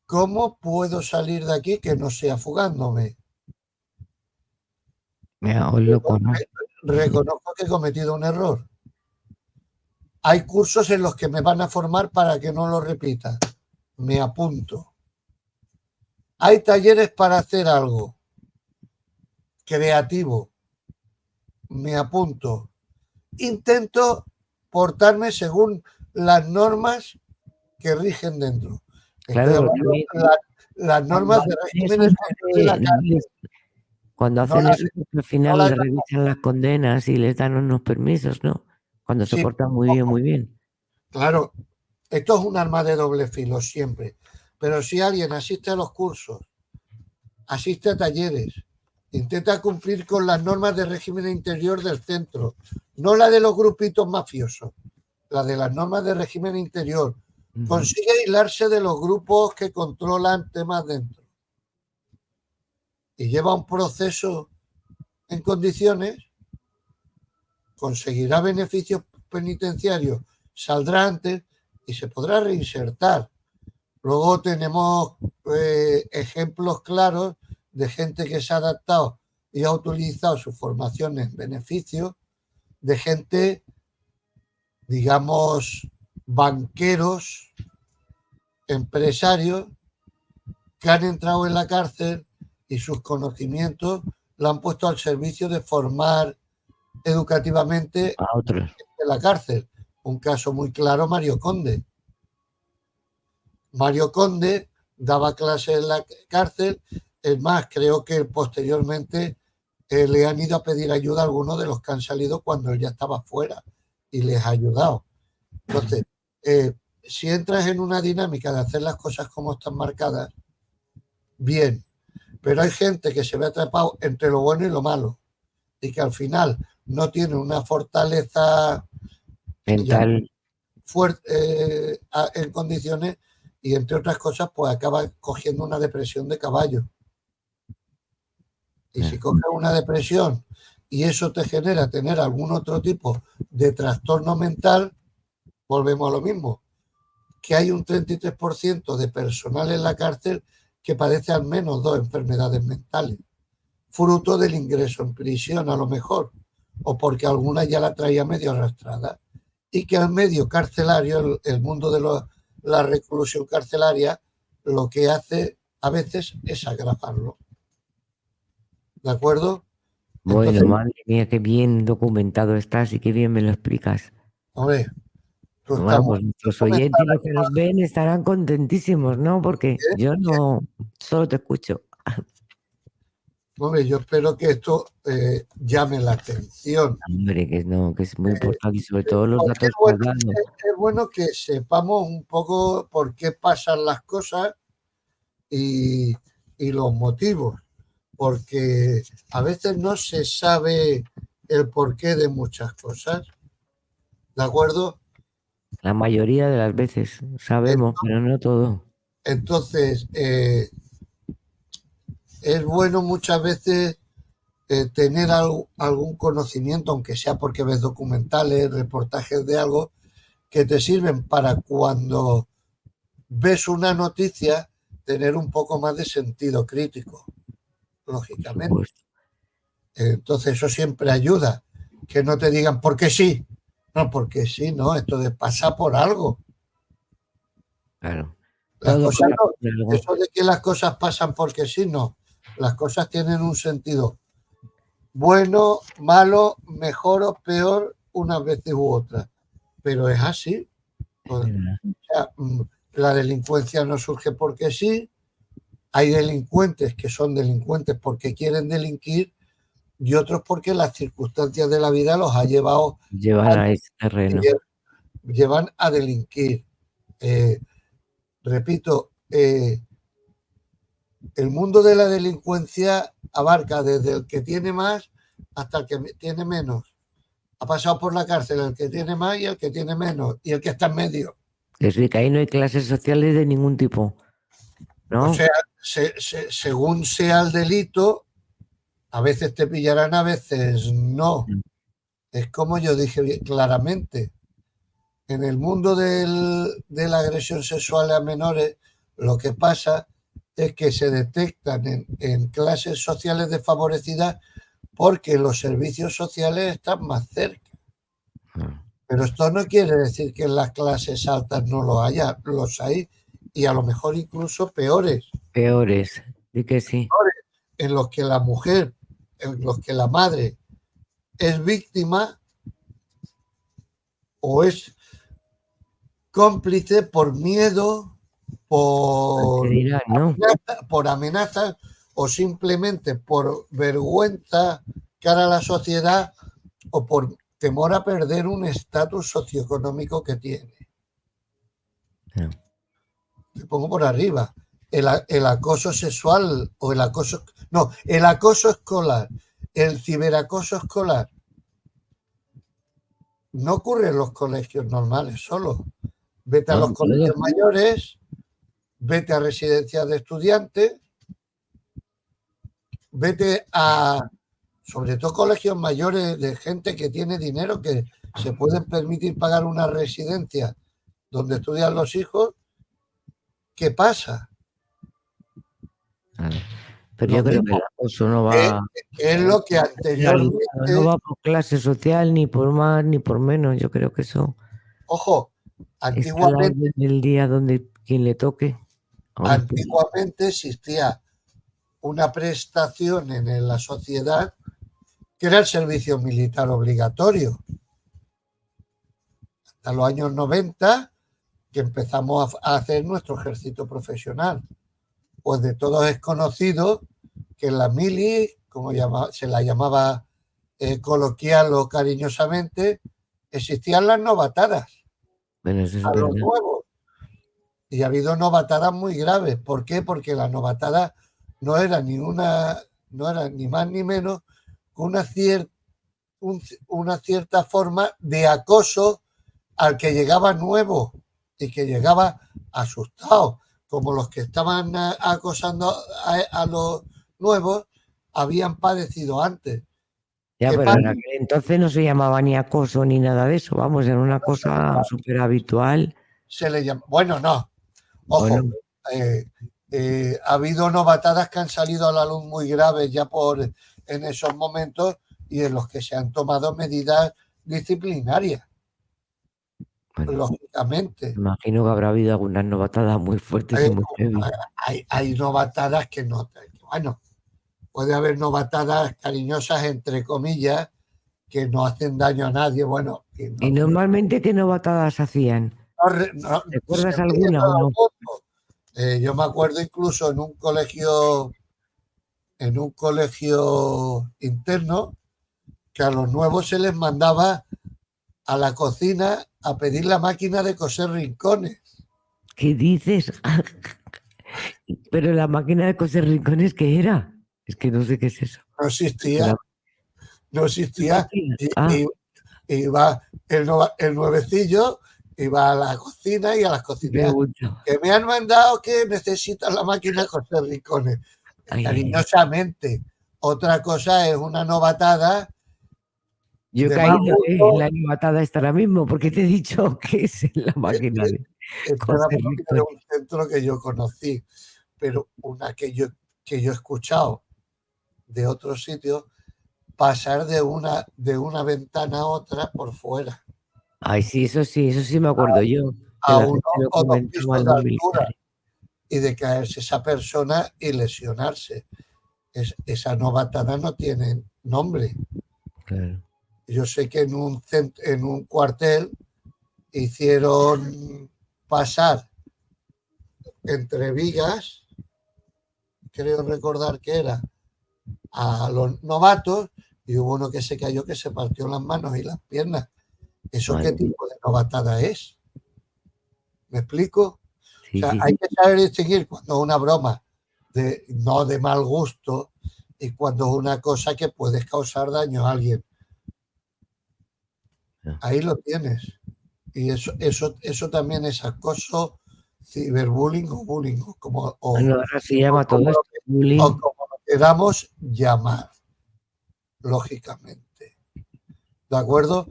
¿Cómo puedo salir de aquí que no sea fugándome? Me hago loco, ¿no? Reconozco que he cometido un error. Hay cursos en los que me van a formar para que no lo repita. Me apunto. Hay talleres para hacer algo creativo. Me apunto. Intento portarme según las normas que rigen dentro. Estoy Claro, hablando también de las cuando normas de hacen régimen eso, exterior de la cárcel, cuando no hacen las, eso, porque al no final las les revisan las condenas y les dan unos permisos, ¿no? Cuando se sí, portan muy bien, ojo, muy bien. claro, esto es un arma de doble filo siempre. Pero si alguien asiste a los cursos, asiste a talleres, intenta cumplir con las normas de régimen interior del centro, no la de los grupitos mafiosos, la de las normas de régimen interior, Ujú. consigue aislarse de los grupos que controlan temas dentro y lleva un proceso en condiciones, conseguirá beneficios penitenciarios, saldrá antes y se podrá reinsertar. Luego tenemos ejemplos claros de gente que se ha adaptado y ha utilizado su formación en beneficio, de gente, digamos, banqueros, empresarios, que han entrado en la cárcel y sus conocimientos lo han puesto al servicio de formar educativamente A otros. en la cárcel. Un caso muy claro, Mario Conde. Mario Conde daba clases en la cárcel, es más, creo que posteriormente le han ido a pedir ayuda a algunos de los que han salido cuando él ya estaba fuera y les ha ayudado. Entonces, si entras en una dinámica de hacer las cosas como están marcadas, bien, pero hay gente que se ve atrapado entre lo bueno y lo malo y que al final no tiene una fortaleza ya Mental, en condiciones y entre otras cosas pues acaba cogiendo una depresión de caballo. Y si coges una depresión y eso te genera tener algún otro tipo de trastorno mental, volvemos a lo mismo, que hay un 33% de personal en la cárcel que padece al menos dos enfermedades mentales, fruto del ingreso en prisión a lo mejor, o porque alguna ya la traía medio arrastrada, y que al medio carcelario, el mundo de la reclusión carcelaria, lo que hace a veces es agravarlo. ¿De acuerdo? bueno, Entonces, madre mía, qué bien documentado estás y qué bien me lo explicas. hombre, tú estás muy Vamos, nuestros oyentes, documentada. los que nos ven, estarán contentísimos, ¿no? Porque ¿Eh? yo no, solo te escucho. Hombre, yo espero que esto llame la atención. Hombre, que no, que es muy importante y sobre todo los Porque datos que has dado. es bueno que sepamos un poco por qué pasan las cosas y, y los motivos, porque a veces no se sabe el porqué de muchas cosas, ¿de acuerdo? La mayoría de las veces sabemos, pero no todo. Entonces, es bueno muchas veces tener algún conocimiento, aunque sea porque ves documentales, reportajes de algo, que te sirven para cuando ves una noticia tener un poco más de sentido crítico, Por lógicamente. supuesto. Entonces eso siempre ayuda, que no te digan porque sí, no, porque sí, no, esto de pasa por algo. Claro. Las Todo cosas pasa no, por algo. eso de que las cosas pasan porque sí, no. Las cosas tienen un sentido bueno, malo, mejor o peor unas veces u otras, pero es así. O sea, la delincuencia no surge porque sí, hay delincuentes que son delincuentes porque quieren delinquir y otros porque las circunstancias de la vida los ha llevado Llevan a ese terreno. llevan a delinquir. Repito, el mundo de la delincuencia abarca desde el que tiene más hasta el que tiene menos. Ha pasado por la cárcel el que tiene más y el que tiene menos y el que está en medio. Es decir, que ahí no hay clases sociales de ningún tipo, ¿no? O sea, según sea el delito, a veces te pillarán, a veces no. Es como yo dije claramente, en el mundo de la agresión sexual a menores, lo que pasa es que se detectan en clases sociales desfavorecidas porque los servicios sociales están más cerca. Pero esto no quiere decir que en las clases altas no lo haya, los hay, y a lo mejor incluso peores. Peores, di que sí. En los que la mujer, en los que la madre es víctima o es cómplice por miedo, por, dirán, ¿no? por amenazas o simplemente por vergüenza cara a la sociedad o por temor a perder un estatus socioeconómico que tiene. No. Te pongo por arriba. El acoso sexual o el acoso... No, el acoso escolar, el ciberacoso escolar, no ocurre en los colegios normales solo. Vete a los colegios mayores, vete a residencias de estudiantes, vete a, sobre todo, colegios mayores de gente que tiene dinero, que se pueden permitir pagar una residencia donde estudian los hijos. ¿Qué pasa? Pero yo creo que el acoso no va... Es lo que anteriormente... No va por clase social, ni por más, ni por menos. Yo creo que eso... Ojo, antiguamente... el día donde quien le toque. Antiguamente existía una prestación en la sociedad que era el servicio militar obligatorio. Hasta los años 90, que empezamos a hacer nuestro ejército profesional. Pues de todos es conocido que en la mili, como se la llamaba coloquial o cariñosamente, existían las novatadas. Bueno, eso es a verdad. Los nuevos. Y ha habido novatadas muy graves. ¿Por qué? Porque la novatada no era ni más ni menos que una cierta forma de acoso al que llegaba nuevo y que llegaba asustado, como los que estaban acosando a los nuevos habían padecido antes. Ya, pero en aquel entonces no se llamaba ni acoso ni nada de eso, vamos, era una cosa súper habitual. Se le llama, bueno, no, ojo, bueno. Ha habido novatadas que han salido a la luz muy graves ya en esos momentos y en los que se han tomado medidas disciplinarias. Bueno, lógicamente. Imagino que habrá habido algunas novatadas muy fuertes y muy heavy. Hay novatadas que no. Bueno, puede haber novatadas cariñosas, entre comillas, que no hacen daño a nadie. Bueno. ¿Y normalmente qué novatadas hacían? ¿Recuerdas alguna o no? Yo me acuerdo incluso en un colegio interno que a los nuevos se les mandaba a la cocina a pedir la máquina de coser rincones. ¿Qué dices? Pero la máquina de coser rincones, ¿qué era? Es que no sé qué es eso. No existía. No existía. Iba el nuevecillo, iba a la cocina y a las cocineras. Que me han mandado que necesitan la máquina de coser rincones. Cariñosamente. Otra cosa es una novatada. Yo he caído en la novatada esta ahora mismo, porque te he dicho que es la máquina de coser rincones. Era un centro que yo conocí, pero una que yo he escuchado de otros sitios, pasar de una ventana a otra por fuera. Ay, sí, eso sí me acuerdo yo. A uno o dos pisos de altura y de caerse esa persona y lesionarse. Esa novatada no tiene nombre. Claro. Yo sé que en un cuartel hicieron pasar entre vigas, creo recordar que era, a los novatos, y hubo uno que se cayó, que se partió las manos y las piernas. ¿Eso qué tipo de novatada es? ¿Me explico? O sea, hay que saber distinguir cuando es una broma no de mal gusto y cuando es una cosa que puede causar daño a alguien. Ahí lo tienes. Y eso también es acoso, ciberbullying o bullying, ahora se llama todo esto bullying. o como lo queramos llamar, lógicamente. ¿De acuerdo?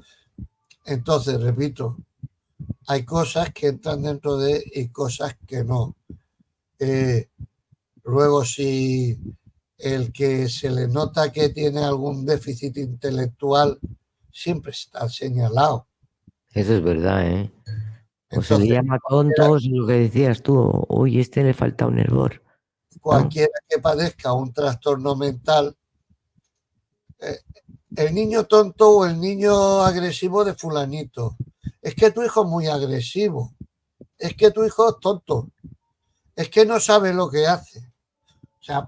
Entonces, repito, hay cosas que entran dentro de y cosas que no. Luego, si el que se le nota que tiene algún déficit intelectual siempre está señalado. Eso es verdad, ¿eh? O se le Entonces, llama tontos, lo que decías tú, oye, este le falta un hervor, ¿no? cualquiera que padezca un trastorno mental, el niño tonto o el niño agresivo de fulanito, es que tu hijo es muy agresivo, es que tu hijo es tonto, es que no sabe lo que hace. O sea,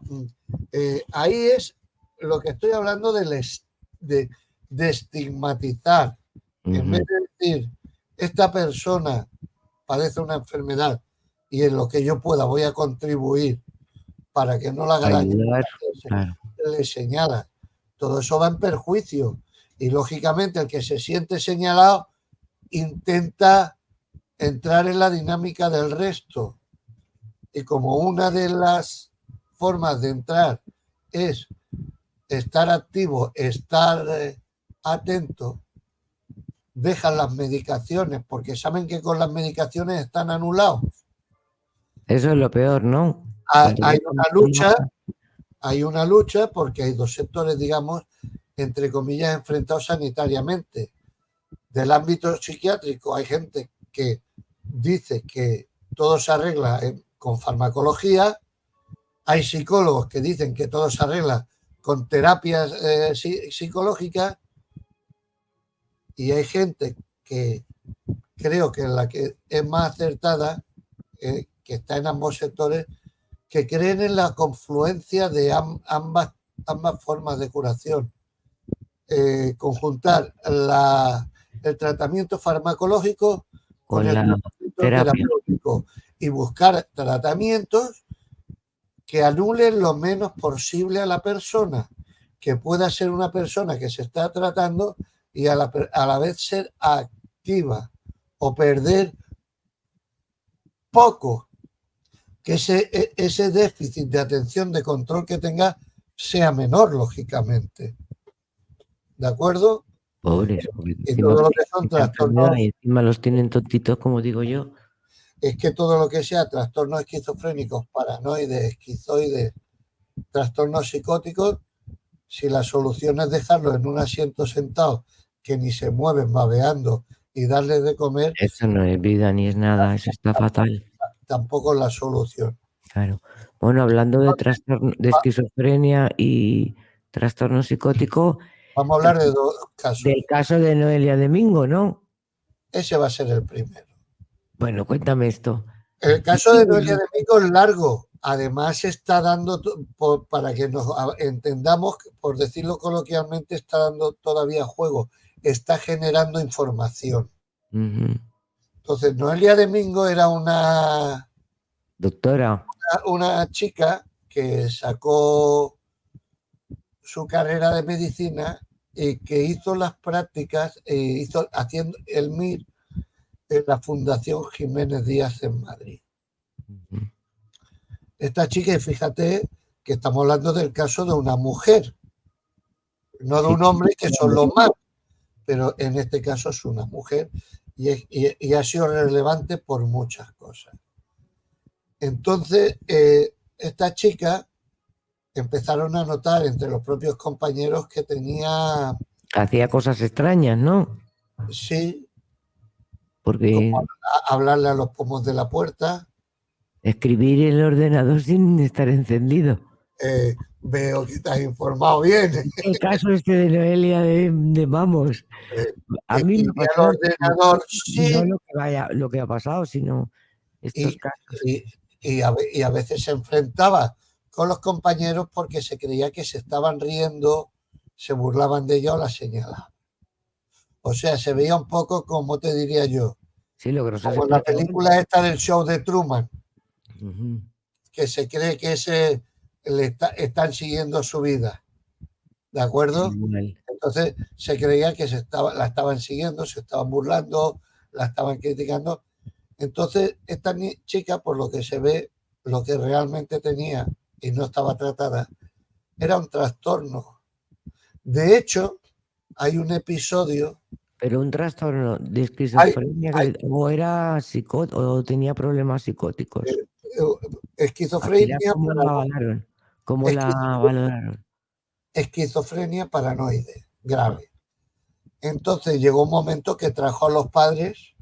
ahí es lo que estoy hablando de estigmatizar. En vez de decir, esta persona padece una enfermedad y en lo que yo pueda voy a contribuir para que no la haga daño, claro. le señala. Todo eso va en perjuicio. Y lógicamente el que se siente señalado intenta entrar en la dinámica del resto. Y como una de las formas de entrar es estar activo, estar atento, dejan las medicaciones porque saben que con las medicaciones están anulados. Eso es lo peor, ¿no? Hay una lucha porque hay dos sectores, digamos, entre comillas, enfrentados sanitariamente. Del ámbito psiquiátrico hay gente que dice que todo se arregla con farmacología, hay psicólogos que dicen que todo se arregla con terapias psicológicas y hay gente que creo que la que es más acertada, que está en ambos sectores, que creen en la confluencia de ambas formas de curación. Conjuntar el tratamiento farmacológico con el tratamiento terapéutico y buscar tratamientos que anulen lo menos posible a la persona, que pueda ser una persona que se está tratando y a la vez ser activa o perder poco, que ese déficit de atención, de control que tenga sea menor, lógicamente. ¿De acuerdo? Pobres, y todo lo que son trastornos. Y encima los tienen tontitos, como digo yo. Es que todo lo que sea trastornos esquizofrénicos, paranoides, esquizoides, trastornos psicóticos, si la solución es dejarlo en un asiento sentado que ni se mueven babeando y darles de comer, eso no es vida ni es nada, eso está fatal. Tampoco es la solución. Claro. Bueno, hablando de esquizofrenia y trastorno psicótico, vamos a hablar de dos casos. Del caso de Noelia Domingo, ¿no? Ese va a ser el primero. Bueno, cuéntame esto. El caso de Noelia Domingo es largo. Además, se está dando, para que nos entendamos, por decirlo coloquialmente, está dando todavía juego. Está generando información. Entonces, Noelia Domingo era una doctora, una chica que sacó su carrera de medicina y que hizo las prácticas, haciendo el MIR en la Fundación Jiménez Díaz en Madrid. Esta chica, y fíjate que estamos hablando del caso de una mujer, no de un hombre, que son los más, pero en este caso es una mujer y ha sido relevante por muchas cosas. Entonces, esta chica empezaron a notar entre los propios compañeros que tenía... Hacía cosas extrañas, ¿no? Sí. Porque... Como hablarle a los pomos de la puerta. Escribir en el ordenador sin estar encendido. Veo que te has informado bien. El caso este de Noelia de Mamos, a Que mí me ha escribía al pasado, ordenador, no sí, lo que ha pasado, sino estos y, casos. y a veces se enfrentaba con los compañeros porque se creía que se estaban riendo, se burlaban de ella o la señalaban. O sea, se veía un poco, como te diría yo, Sí, lo que nos has como en la explicado película antes. esta del show de Truman, Ujú. que se cree que están siguiendo su vida, ¿de Sí, acuerdo? igual. Entonces se creía que la estaban siguiendo, se estaban burlando, la estaban criticando. Entonces esta chica, por lo que se ve, lo que realmente tenía y no estaba tratada, era un trastorno. De hecho, hay un episodio, Pero un trastorno de hay, esquizofrenia hay o era o tenía problemas psicóticos. Al final, esquizofrenia, ¿cómo la valoraron? ¿Cómo la esquizo- valoraron? esquizofrenia paranoide grave. Entonces llegó un momento que trajo a los padres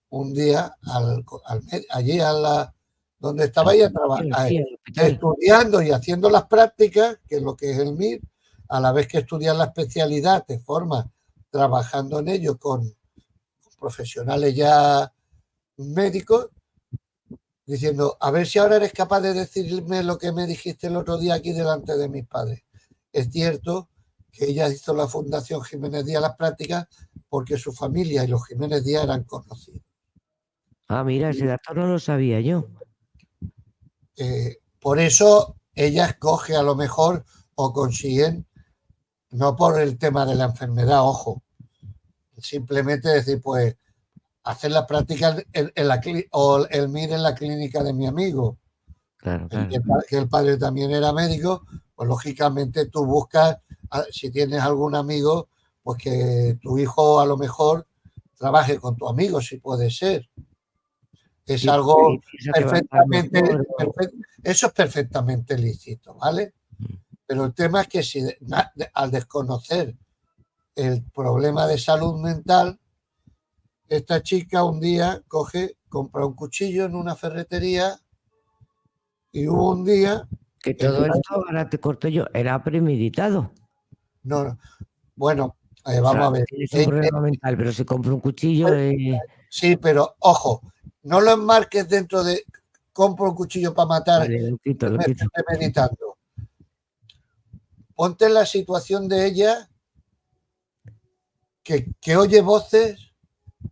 un día allí donde estaba ella Sí, al hospital. estudiando y haciendo las prácticas, que es lo que es el MIR, a la vez que estudias la especialidad, te formas trabajando en ello con profesionales ya médicos, diciendo, a ver si ahora eres capaz de decirme lo que me dijiste el otro día aquí delante de mis padres. Es cierto que ella hizo la Fundación Jiménez Díaz las prácticas porque su familia y los Jiménez Díaz eran conocidos. Ah, mira, ese dato no lo sabía yo. Por eso ella escoge a lo mejor o consiguen, no por el tema de la enfermedad, ojo, simplemente decir, pues, hacer las prácticas o el MIR en la clínica de mi amigo, Claro, y claro. que el padre también era médico, pues lógicamente tú buscas, si tienes algún amigo, pues que tu hijo a lo mejor trabaje con tu amigo, si puede ser. Es Sí, porque algo piensa que va a estar perfectamente, mejor. eso es perfectamente lícito, ¿vale? Mm. Pero el tema es que si al desconocer el problema de salud mental, esta chica un día compra un cuchillo en una ferretería y hubo un día, Que en todo el esto, ahora te corto yo, era premeditado. no, bueno, O sea, vamos a ver, tienes un problema mental, pero si compro un cuchillo, sí, pero ojo, no lo enmarques dentro de compro un cuchillo para matar, vale, lo quito, lo me quito. estoy premeditando. Ponte en la situación de ella que oye voces,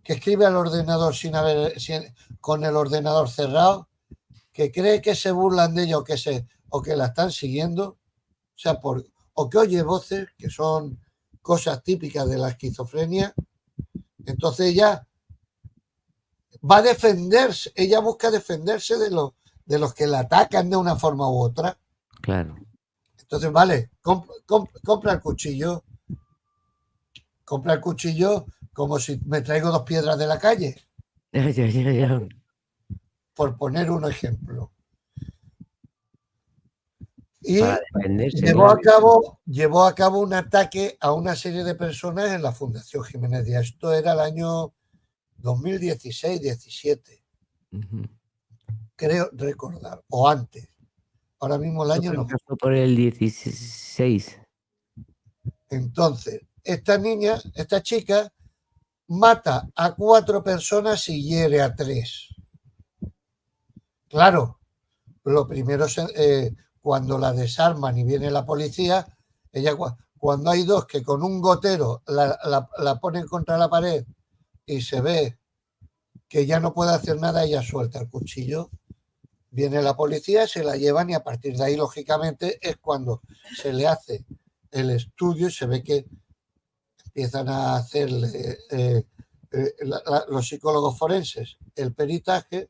que escribe al ordenador con el ordenador cerrado, que cree que se burlan de ella o que la están siguiendo, sea, o que oye voces que son cosas típicas de la esquizofrenia, entonces ella va a defenderse, ella busca defenderse de los que la atacan de una forma u otra. Claro. Entonces, vale, compra el cuchillo, compra el cuchillo como si me traigo dos piedras de la calle, Ya, ya, ya, ya. por poner un ejemplo. Para Y defenderse, claro. llevó a cabo un ataque a una serie de personas en la Fundación Jiménez Díaz. Esto era el año 2016-17, Ujú. creo recordar, o antes. Ahora mismo el Yo año creo no. que fue por el 16. Entonces, esta chica, mata a 4 personas y hiere a 3. Claro, lo primero es cuando la desarman y viene la policía, ella cuando hay dos que con un gotero la ponen contra la pared y se ve que ya no puede hacer nada, ella suelta el cuchillo, viene la policía, se la llevan y a partir de ahí, lógicamente, es cuando se le hace el estudio y se ve que empiezan a hacerle los psicólogos forenses el peritaje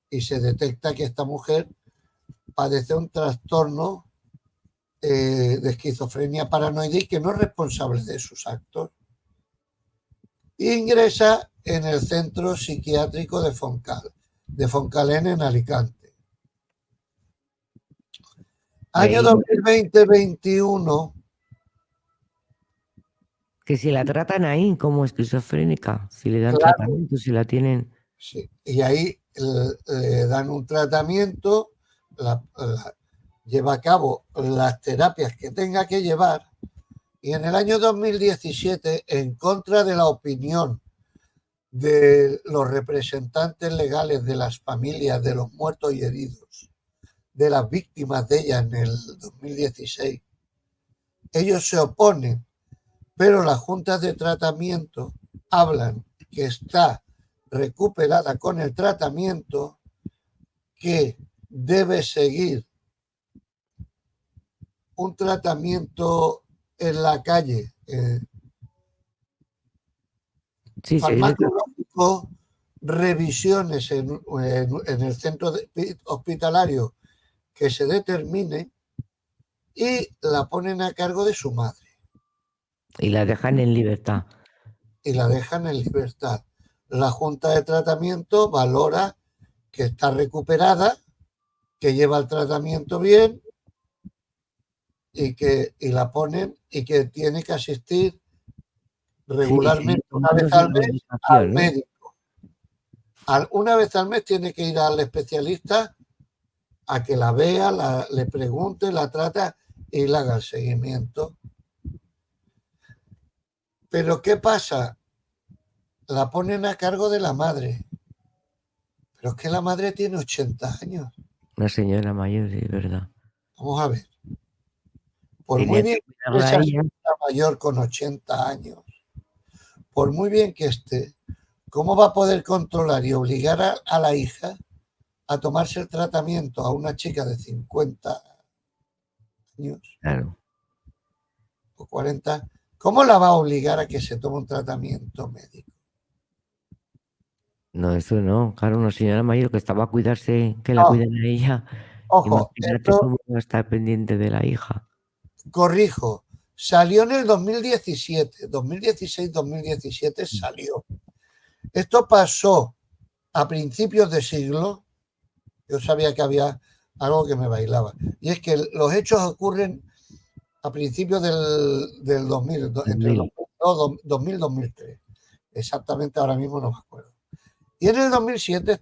y se detecta que esta mujer padece un trastorno de esquizofrenia paranoide y que no es responsable de sus actos. Ingresa en el centro psiquiátrico de Foncalén en Alicante. Y Año ahí, 2020-21. que si la tratan ahí como esquizofrénica, si le dan Claro, tratamiento, si la tienen. sí. Y ahí le dan un tratamiento, la, lleva a cabo las terapias que tenga que llevar, y en el año 2017, en contra de la opinión de los representantes legales de las familias de los muertos y heridos, de las víctimas de ella en el 2016, ellos se oponen, pero las juntas de tratamiento hablan que está recuperada con el tratamiento, que debe seguir un tratamiento en la calle, Sí, farmacológico, revisiones en el centro hospitalario que se determine, y la ponen a cargo de su madre y la dejan en libertad. y la dejan en libertad. La junta de tratamiento valora que está recuperada, que lleva el tratamiento bien y la ponen, y que tiene que asistir Sí, sigue regularmente una vez tomando su al mes al medicación, ¿no? médico. Una vez al mes tiene que ir al especialista a que la vea, le pregunte, la trata y le haga el seguimiento. Pero ¿qué pasa? La ponen a cargo de la madre. Pero es que la madre tiene 80 años. Una señora mayor, sí, es verdad. Vamos a ver. Por muy Tenía que bien que cuidarla a esa ella. señora mayor con 80 años, por muy bien que esté, ¿cómo va a poder controlar y obligar a la hija a tomarse el tratamiento a una chica de 50 años Claro. o 40? ¿Cómo la va a obligar a que se tome un tratamiento médico? No, eso no. Claro, una señora mayor que estaba a cuidarse, que la No, cuiden a ella. ojo, Imagínate esto, cómo va a estar pendiente de la hija. corrijo, salió en el 2017, 2016-2017 salió. Esto pasó a principios de siglo. Yo sabía que había algo que me bailaba. Y es que los hechos ocurren a principios del 2000, entre 2000. 2000 y 2003. Exactamente, ahora mismo no me acuerdo. Y en el 2007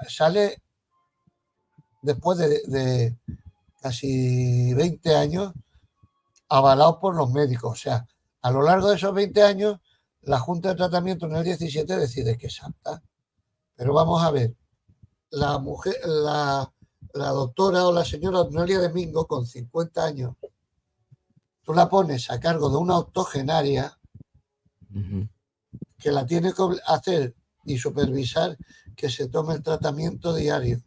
sale, después de casi 20 años, avalado por los médicos. O sea, a lo largo de esos 20 años, la Junta de Tratamiento en el 17 decide que es apta. Pero vamos a ver, la mujer, la doctora o la señora Noelia Domingo, con 50 años, tú la pones a cargo de una octogenaria Ujú. que la tiene que hacer y supervisar que se tome el tratamiento diario.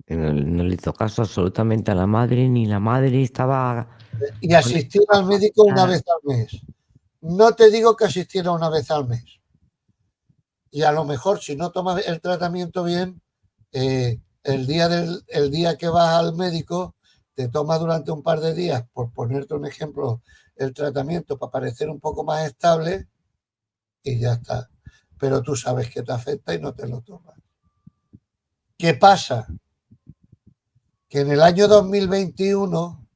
Que no le hizo caso absolutamente a la madre, ni la madre estaba Y con la asistir al médico una capacidad. vez al mes. No te digo que asistiera una vez al mes. Y a lo mejor, si no tomas el tratamiento bien, el día que vas al médico, te toma durante un par de días, por ponerte un ejemplo, el tratamiento para parecer un poco más estable, y ya está. Pero tú sabes que te afecta y no te lo tomas. ¿Qué pasa? Que en el año 2021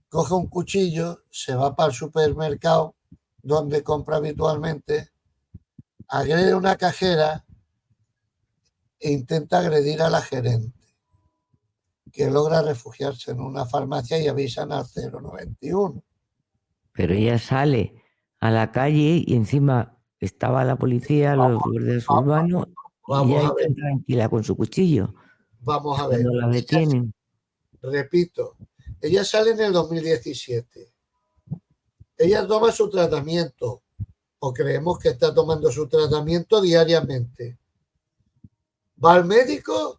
coge un cuchillo, se va para el supermercado donde compra habitualmente, agrede a una cajera e intenta agredir a la gerente, que logra refugiarse en una farmacia y avisan al 091. Pero ella sale a la calle y encima estaba la policía, los guardias urbanos, y ella Vamos ahí a ver, tan tranquila con su cuchillo. vamos a ver. Cuando la detienen, Repito, ella sale en el 2017. Ella toma su tratamiento, o creemos que está tomando su tratamiento diariamente. Va al médico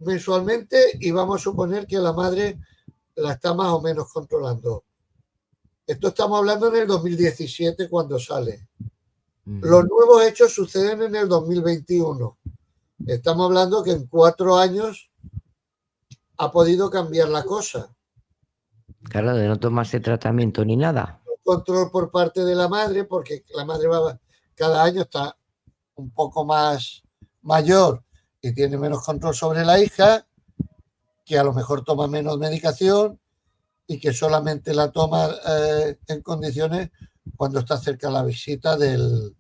mensualmente y vamos a suponer que la madre la está más o menos controlando. Esto estamos hablando en el 2017 cuando sale. Los nuevos hechos suceden en el 2021. Estamos hablando que en 4 años ha podido cambiar la cosa. claro, de no tomarse tratamiento ni nada. Control por parte de la madre, porque la madre va, cada año está un poco más mayor y tiene menos control sobre la hija, que a lo mejor toma menos medicación y que solamente la toma en condiciones cuando está cerca la visita del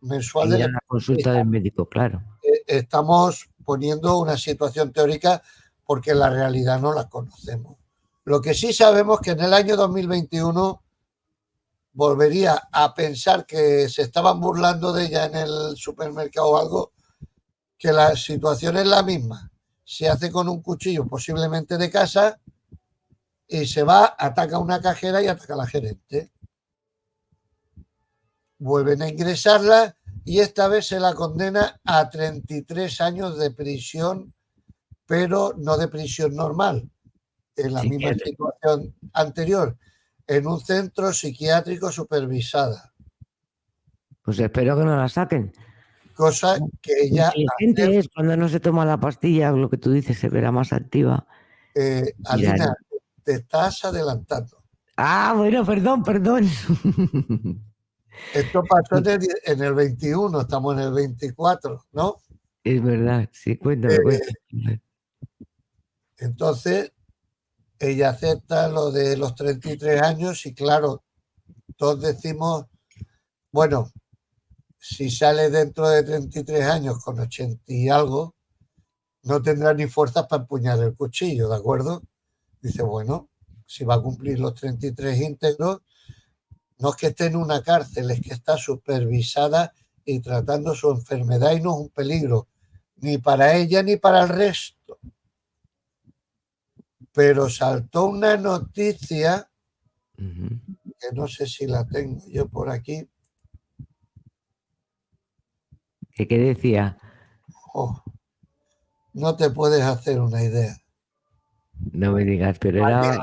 mensual Ir a del la consulta especialista. del médico, claro. Estamos poniendo una situación teórica porque la realidad no la conocemos. Lo que sí sabemos es que en el año 2021 volvería a pensar que se estaban burlando de ella en el supermercado o algo, que la situación es la misma. Se hace con un cuchillo posiblemente de casa y se va, ataca a una cajera y ataca a la gerente. Vuelven a ingresarla y esta vez se la condena a 33 años de prisión, pero no de prisión normal, en la misma situación anterior, en un centro psiquiátrico supervisada. Pues espero que no la saquen. Cosa que ella Inteligente es cuando no se toma la pastilla, lo que tú dices, se verá más activa. Alina, te estás adelantando. Ah, bueno, perdón. Esto pasó en el 21, estamos en el 24, ¿no? Es verdad, sí, cuéntame. Entonces, ella acepta lo de los 33 años y claro, todos decimos, bueno, si sale dentro de 33 años con 80 y algo, no tendrá ni fuerzas para empuñar el cuchillo, ¿de acuerdo? Dice, bueno, si va a cumplir los 33 íntegros, no es que esté en una cárcel, es que está supervisada y tratando su enfermedad y no es un peligro, ni para ella ni para el resto. Pero saltó una noticia, que no sé si la tengo yo por aquí. ¿Qué decía? Oh, no te puedes hacer una idea. No me digas, pero era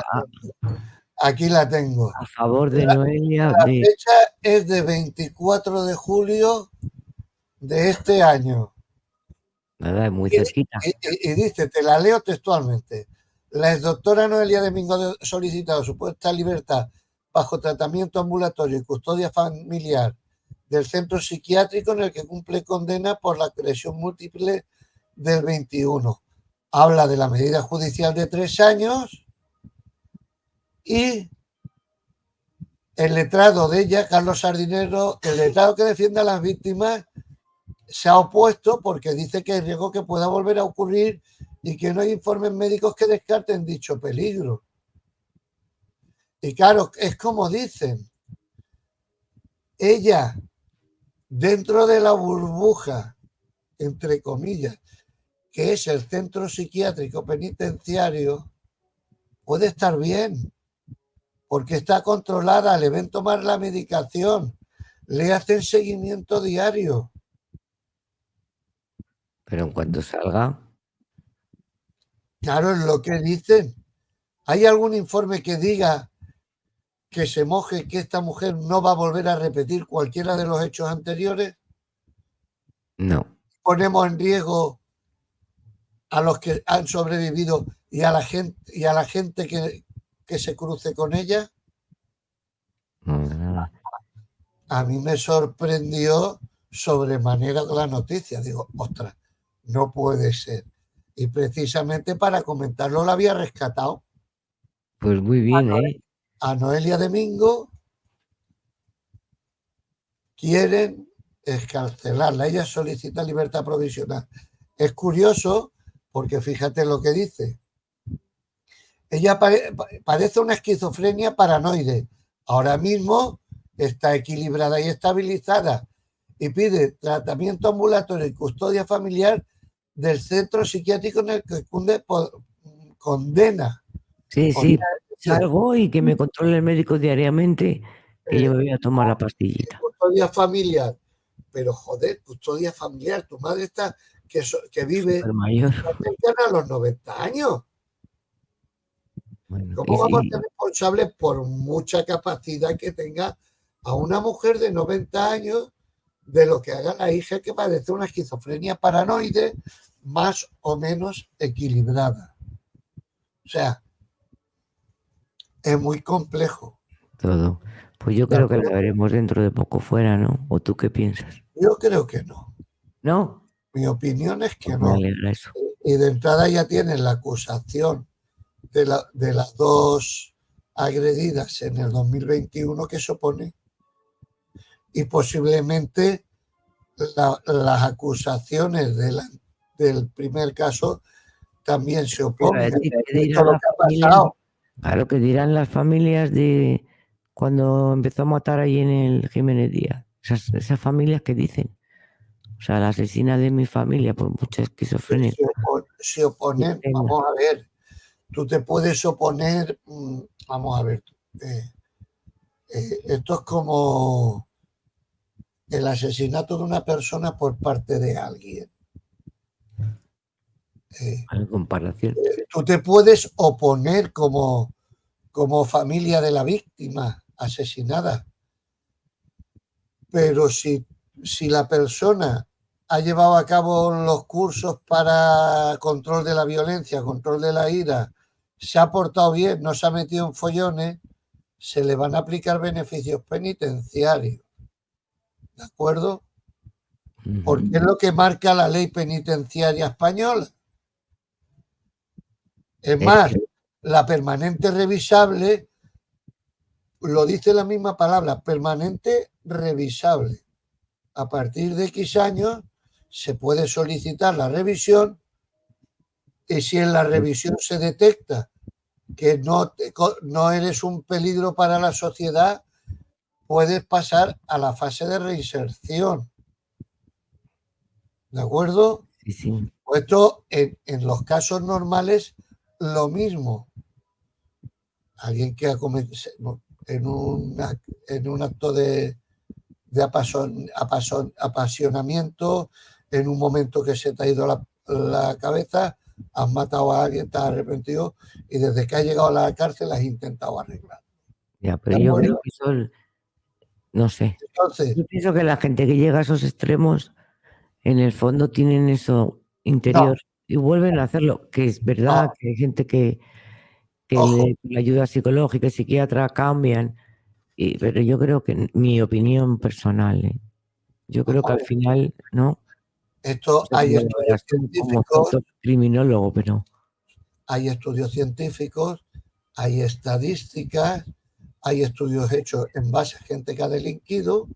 Aquí la tengo. a favor de Noelia. La fecha es de 24 de julio de este año. Nada, muy cerquita. Y dice, te la leo textualmente. La exdoctora Noelia Domingo ha solicitado supuesta libertad bajo tratamiento ambulatorio y custodia familiar del centro psiquiátrico en el que cumple condena por la agresión múltiple del 21. Habla de la medida judicial de 3 años y el letrado de ella, Carlos Sardinero, el letrado que defiende a las víctimas, se ha opuesto porque dice que hay riesgo que pueda volver a ocurrir y que no hay informes médicos que descarten dicho peligro. Y claro, es como dicen, ella dentro de la burbuja, entre comillas, que es el centro psiquiátrico penitenciario, puede estar bien, porque está controlada, le ven tomar la medicación, le hacen seguimiento diario. Pero en cuanto salga. Claro, es lo que dicen. ¿Hay algún informe que diga que se moje que esta mujer no va a volver a repetir cualquiera de los hechos anteriores? No. Ponemos en riesgo a los que han sobrevivido y a la gente que se cruce con ella. No, nada. A mí me sorprendió sobremanera la noticia. Digo, ostras, no puede ser. Y precisamente para comentarlo la había rescatado Pues muy bien, ¿eh? a Noelia Domingo. Quieren excarcelarla. Ella solicita libertad provisional. Es curioso porque fíjate lo que dice. Ella padece una esquizofrenia paranoide. Ahora mismo está equilibrada y estabilizada y pide tratamiento ambulatorio y custodia familiar del centro psiquiátrico en el que condena. Sí, salgo y que me controle el médico diariamente, que yo me voy a tomar la pastillita. Custodia familiar. Pero joder, custodia familiar, tu madre está que vive cercana a los 90 años. Bueno, ¿Cómo vamos a ser responsables por mucha capacidad que tenga a una mujer de 90 años de lo que haga la hija que padece una esquizofrenia paranoide más o menos equilibrada? O sea, es muy complejo. todo. Pues yo creo que la veremos dentro de poco fuera, ¿no? ¿O tú qué piensas? Yo creo que no. ¿No? Mi opinión es que Me no. alegra eso. Y de entrada ya tienen la acusación de las dos agredidas en el 2021 que se opone y posiblemente las acusaciones del primer caso también se Te iba a opongan. decir, ¿qué Esto dirán es lo las que ha familias? pasado. Claro, que dirán las familias de cuando empezó a matar ahí en el Jiménez Díaz. Esas familias que dicen. O sea, la asesina de mi familia por mucha esquizofrenia Se que oponen, tenga. vamos a ver, tú te puedes oponer, vamos a ver, esto es como el asesinato de una persona por parte de alguien. En comparación. Tú te puedes oponer como familia de la víctima asesinada, pero si la persona ha llevado a cabo los cursos para control de la violencia, control de la ira, se ha portado bien, no se ha metido en follones, se le van a aplicar beneficios penitenciarios. ¿De acuerdo? Porque es lo que marca la ley penitenciaria española. Es más, la permanente revisable lo dice la misma palabra, permanente revisable. A partir de X años se puede solicitar la revisión y si en la revisión se detecta que no eres un peligro para la sociedad, puedes pasar a la fase de reinserción. ¿De acuerdo? Sí, sí. Esto en los casos normales, lo mismo. Alguien que ha cometido en un acto de apasionamiento, en un momento que se te ha ido la cabeza, has matado a alguien, te has arrepentido y desde que has llegado a la cárcel has intentado arreglar. Ya, pero yo creo que eso, no sé. Entonces, Yo pienso que la gente que llega a esos extremos, en el fondo tienen eso interior y vuelven a hacerlo, que es verdad que hay gente que la ayuda psicológica y psiquiatra cambian, pero yo creo que mi opinión personal, yo creo que al final, ¿no? Esto No sé hay cómo lo estudios verás tú como científicos, criminólogo, pero hay estadísticas, hay estudios hechos en base a gente que ha delinquido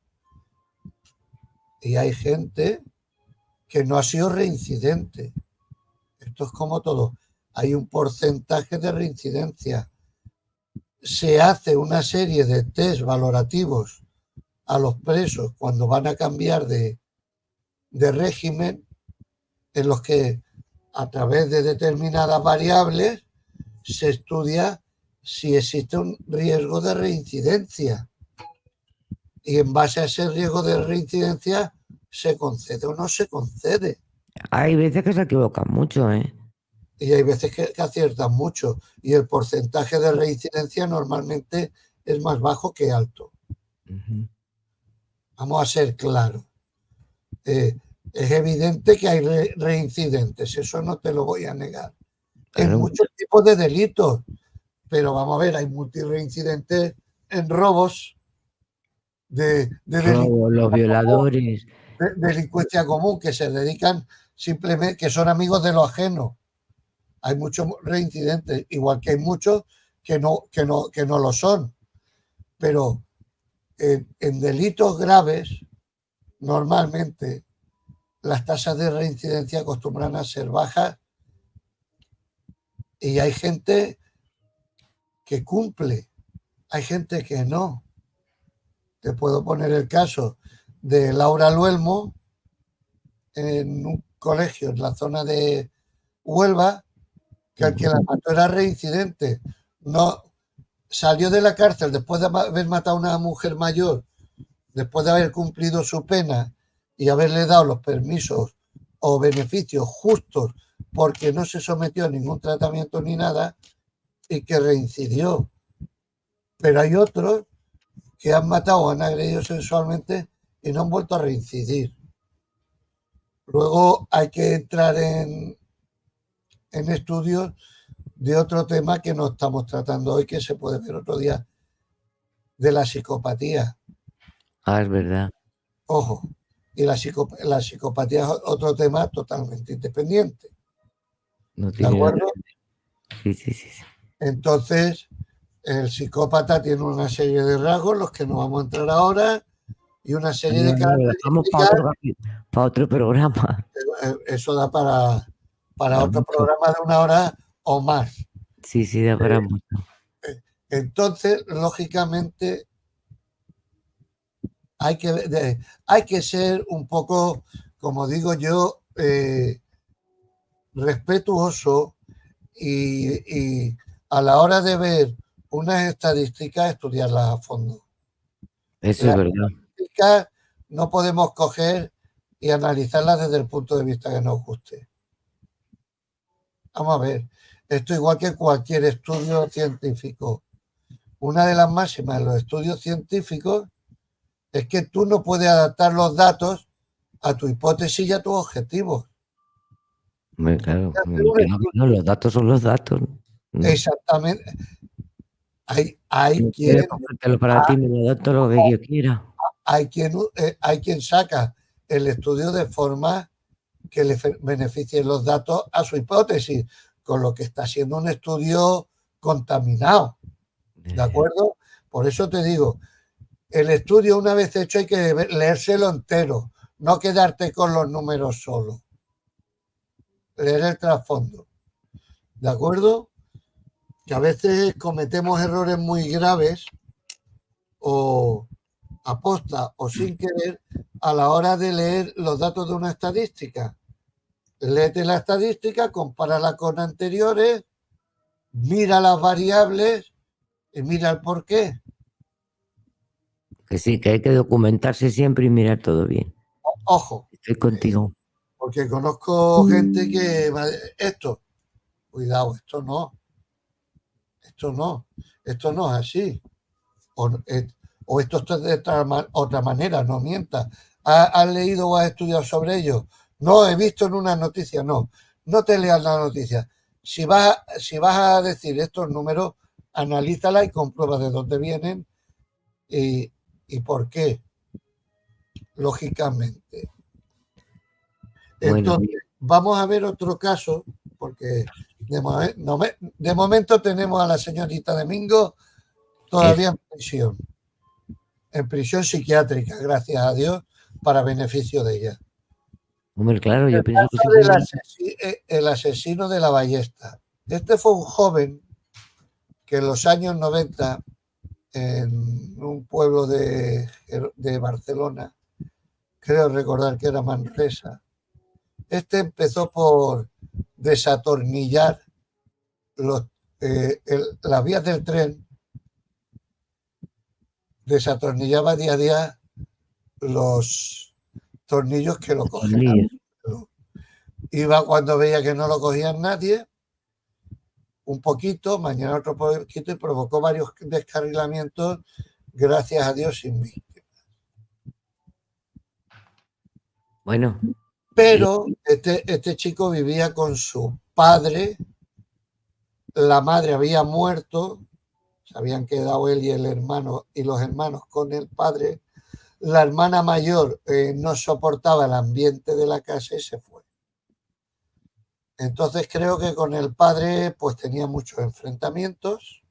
y hay gente que no ha sido reincidente. Esto es como todo. Hay un porcentaje de reincidencia. Se hace una serie de test valorativos a los presos cuando van a cambiar de régimen, en los que a través de determinadas variables se estudia si existe un riesgo de reincidencia. Y en base a ese riesgo de reincidencia se concede o no se concede. hay veces que se equivocan mucho, ¿eh? Y hay veces que aciertan mucho y el porcentaje de reincidencia normalmente es más bajo que alto. Vamos a ser claros. Es evidente que hay reincidentes, eso no te lo voy a negar. En Claro, muchos tipos de delitos, pero vamos a ver, hay multireincidentes en robos, de los violadores. delincuencia común, que se dedican simplemente, que son amigos de lo ajeno. Hay muchos reincidentes, igual que hay muchos que no lo son. Pero en delitos graves, normalmente las tasas de reincidencia acostumbran a ser bajas y hay gente que cumple, hay gente que no. Te puedo poner el caso de Laura Luelmo en un colegio en la zona de Huelva, que al que la mató era reincidente. No, salió de la cárcel después de haber matado a una mujer mayor, después de haber cumplido su pena y haberle dado los permisos o beneficios justos porque no se sometió a ningún tratamiento ni nada y que reincidió. Pero hay otros que han matado o han agredido sexualmente y no han vuelto a reincidir. Luego hay que entrar en estudios de otro tema que no estamos tratando hoy, que se puede ver otro día, de la psicopatía. Ah, es verdad. Ojo, y la psicopatía es otro tema totalmente independiente. No ¿De tiene nada acuerdo? que ver. Sí. Entonces, el psicópata tiene una serie de rasgos, los que no vamos a entrar ahora, y una serie de No, lo dejamos para características. otro programa. Eso da para para Da otro mucho. programa de 1 hora o más. Sí, sí, da para mucho. Entonces, lógicamente, hay que ser un poco, como digo yo, respetuoso y a la hora de ver unas estadísticas, estudiarlas a fondo. Eso es Las verdad. estadísticas no podemos coger y analizarlas desde el punto de vista que nos guste. Vamos a ver, esto igual que cualquier estudio científico. Una de las máximas de los estudios científicos es que tú no puedes adaptar los datos a tu hipótesis y a tus objetivos. Hombre, claro, Hacer un que no, los datos son los datos, ¿no? exactamente. Hay No quien, quiero cogértelo para ti, me lo adapto lo que yo quiera. hay quien saca el estudio de forma que le beneficien los datos a su hipótesis, con lo que está siendo un estudio contaminado. ¿De acuerdo? Por eso te digo, el estudio una vez hecho hay que leérselo entero, no quedarte con los números solo. Leer el trasfondo. ¿De acuerdo? Que a veces cometemos errores muy graves o aposta o sin querer a la hora de leer los datos de una estadística. Léete la estadística, compárala con anteriores, mira las variables y mira el porqué. Que sí, que hay que documentarse siempre y mirar todo bien. Ojo, Estoy contigo. porque conozco gente que esto, cuidado, esto no es así. O, o esto es de otra manera, no mientas. ¿Has leído o has estudiado sobre ello? No, he visto en una noticia, no. No te leas la noticia. Si vas a decir estos números, analízala y comprueba de dónde vienen y por qué, lógicamente. Bueno, Entonces, vamos a ver otro caso, porque de momento tenemos a la señorita Domingo eso. todavía en prisión psiquiátrica, gracias a Dios, para beneficio de ella. Hombre, claro, El yo pienso que caso se del puede. el asesino de la ballesta. Este fue un joven que en los años 90, en un pueblo de Barcelona, creo recordar que era Manresa, este empezó por desatornillar los, las vías del tren, desatornillaba día a día los tornillos que lo cogen al Tornillos. suelo. Iba cuando veía que no lo cogían nadie, un poquito, mañana otro poquito y provocó varios descarrilamientos, gracias a Dios sin mí. Bueno, y Pero este chico vivía con su padre, la madre había muerto, se habían quedado él y el hermano y los hermanos con el padre. La hermana mayor no soportaba el ambiente de la casa y se fue. Entonces creo que con el padre pues tenía muchos enfrentamientos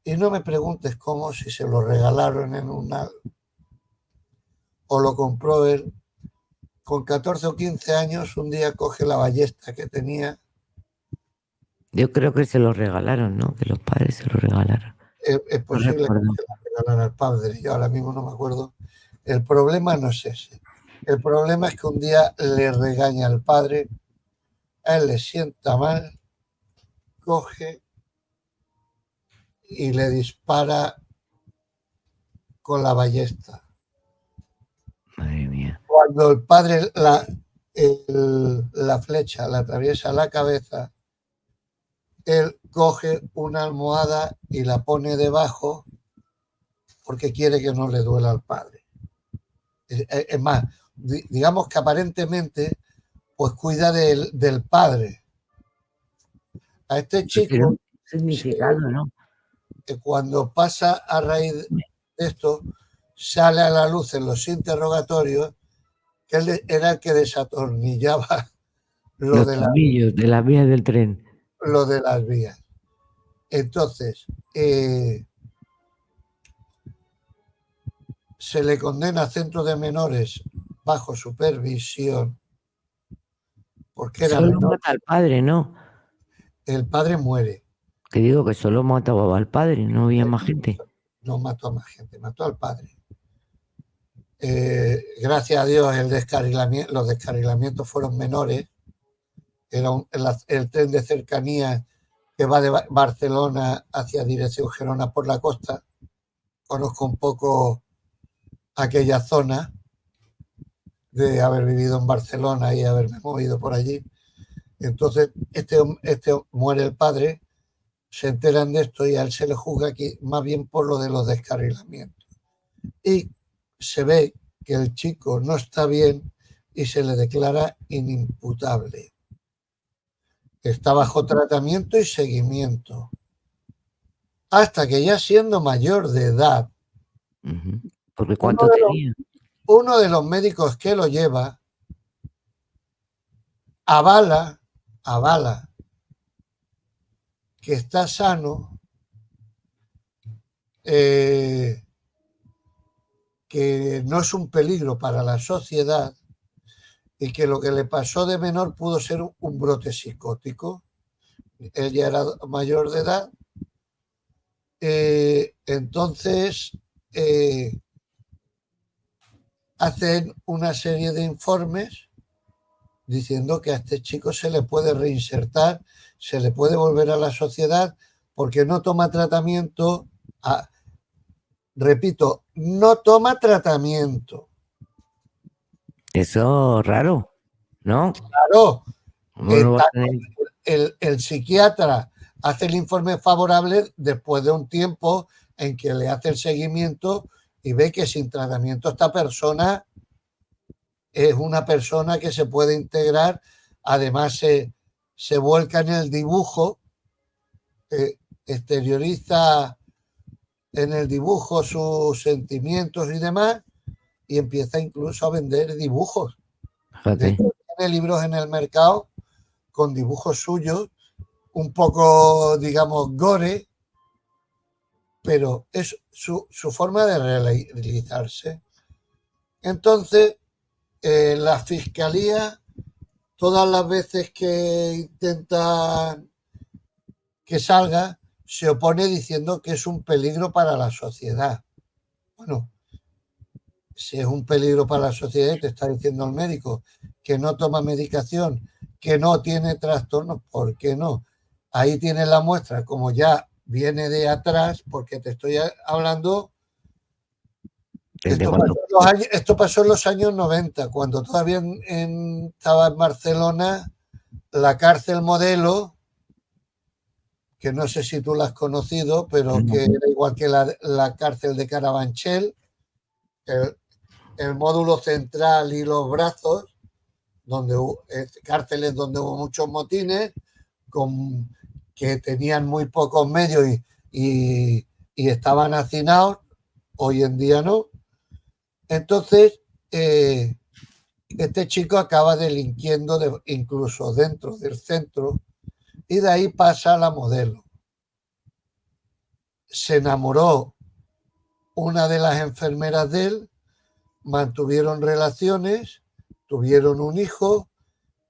y no me preguntes cómo, si se lo regalaron en una o lo compró él. Con 14 o 15 años un día coge la ballesta que tenía. yo creo que se lo regalaron, ¿no? Que los padres se lo regalaron. Es No posible que recuerdo. se la regalara al padre, yo ahora mismo no me acuerdo. El problema no es ese. El problema es que un día le regaña al padre, a él le sienta mal, coge y le dispara con la ballesta. Madre mía. Cuando el padre la flecha la atraviesa la cabeza, él coge una almohada y la pone debajo porque quiere que no le duela al padre. Es más, digamos que aparentemente pues cuida del padre. A este Pero tiene chico, un significado, ¿no? cuando pasa a raíz de esto, sale a la luz en los interrogatorios que él era el que desatornillaba lo Los de, tornillos de las vías del tren. lo de las vías. Entonces, se le condena a centro de menores bajo supervisión porque era Solo menor. mata al padre, ¿no? El padre muere. Que digo que solo mataba al padre, no había más gente. No mató a más gente, mató al padre. Gracias a Dios los descarrilamientos fueron menores. Era el tren de cercanía que va de Barcelona hacia dirección Gerona por la costa. Conozco un poco aquella zona de haber vivido en Barcelona y haberme movido por allí. Entonces, este muere el padre, se enteran de esto y a él se le juzga aquí más bien por lo de los descarrilamientos. Y se ve que el chico no está bien y se le declara inimputable. Está bajo tratamiento y seguimiento. Hasta que ya siendo mayor de edad, ¿Porque cuánto tenía? Uno de los médicos que lo lleva avala que está sano, que no es un peligro para la sociedad y que lo que le pasó de menor pudo ser un brote psicótico. Él ya era mayor de edad. Entonces hacen una serie de informes diciendo que a este chico se le puede reinsertar, se le puede volver a la sociedad porque no toma tratamiento. Repito, no toma tratamiento. Eso raro, ¿no? Claro, Bueno, va a tener... el psiquiatra hace el informe favorable después de un tiempo en que le hace el seguimiento y ve que sin tratamiento esta persona es una persona que se puede integrar, además se vuelca en el dibujo, exterioriza en el dibujo sus sentimientos y demás, y empieza incluso a vender dibujos. De hecho, tiene libros en el mercado con dibujos suyos, un poco, digamos, gore, pero es su forma de realizarse. Entonces, la fiscalía, todas las veces que intenta que salga, se opone diciendo que es un peligro para la sociedad. Bueno, si es un peligro para la sociedad y te está diciendo el médico que no toma medicación, que no tiene trastornos, ¿por qué no? Ahí tienes la muestra, como ya viene de atrás, porque te estoy hablando. Esto pasó en los años 90, cuando todavía estaba en Barcelona la cárcel Modelo, que no sé si tú la has conocido, pero que era igual que la cárcel de Carabanchel, el módulo central y los brazos, donde cárceles donde hubo muchos motines, que tenían muy pocos medios y estaban hacinados, hoy en día no. Entonces, este chico acaba delinquiendo incluso dentro del centro y de ahí pasa a la Modelo. Se enamoró una de las enfermeras de él, mantuvieron relaciones, tuvieron un hijo,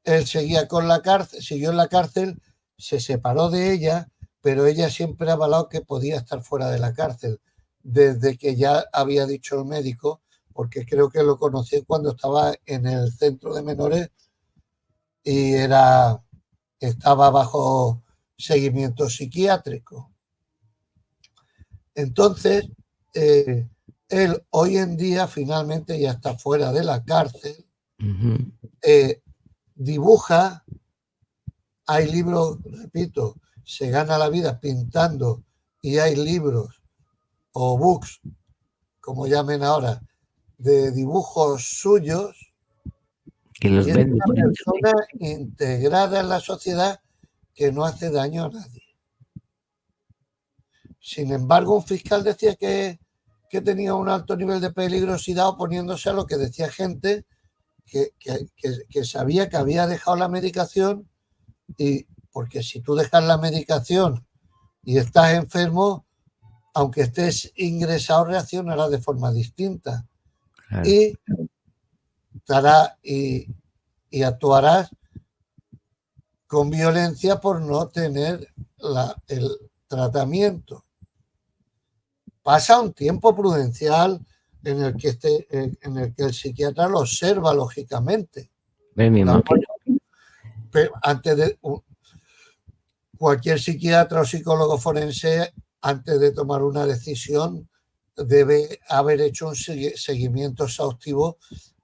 él seguía con la cárcel, siguió en la cárcel, se separó de ella, pero ella siempre ha avalado que podía estar fuera de la cárcel, desde que ya había dicho el médico, porque creo que lo conocí cuando estaba en el centro de menores y estaba bajo seguimiento psiquiátrico. Entonces, él hoy en día finalmente ya está fuera de la cárcel, dibuja, hay libros, repito, se gana la vida pintando y hay libros o books, como llamen ahora, de dibujos suyos, que los y es venden una persona integrada en la sociedad que no hace daño a nadie. Sin embargo, un fiscal decía que tenía un alto nivel de peligrosidad oponiéndose a lo que decía gente que sabía que había dejado la medicación, y porque si tú dejas la medicación y estás enfermo, aunque estés ingresado, reaccionará de forma distinta. Claro. Y actuarás con violencia por no tener el tratamiento. Pasa un tiempo prudencial en el que, el psiquiatra lo observa lógicamente. Me imagino. Pero antes de cualquier psiquiatra o psicólogo forense, antes de tomar una decisión, debe haber hecho un seguimiento exhaustivo,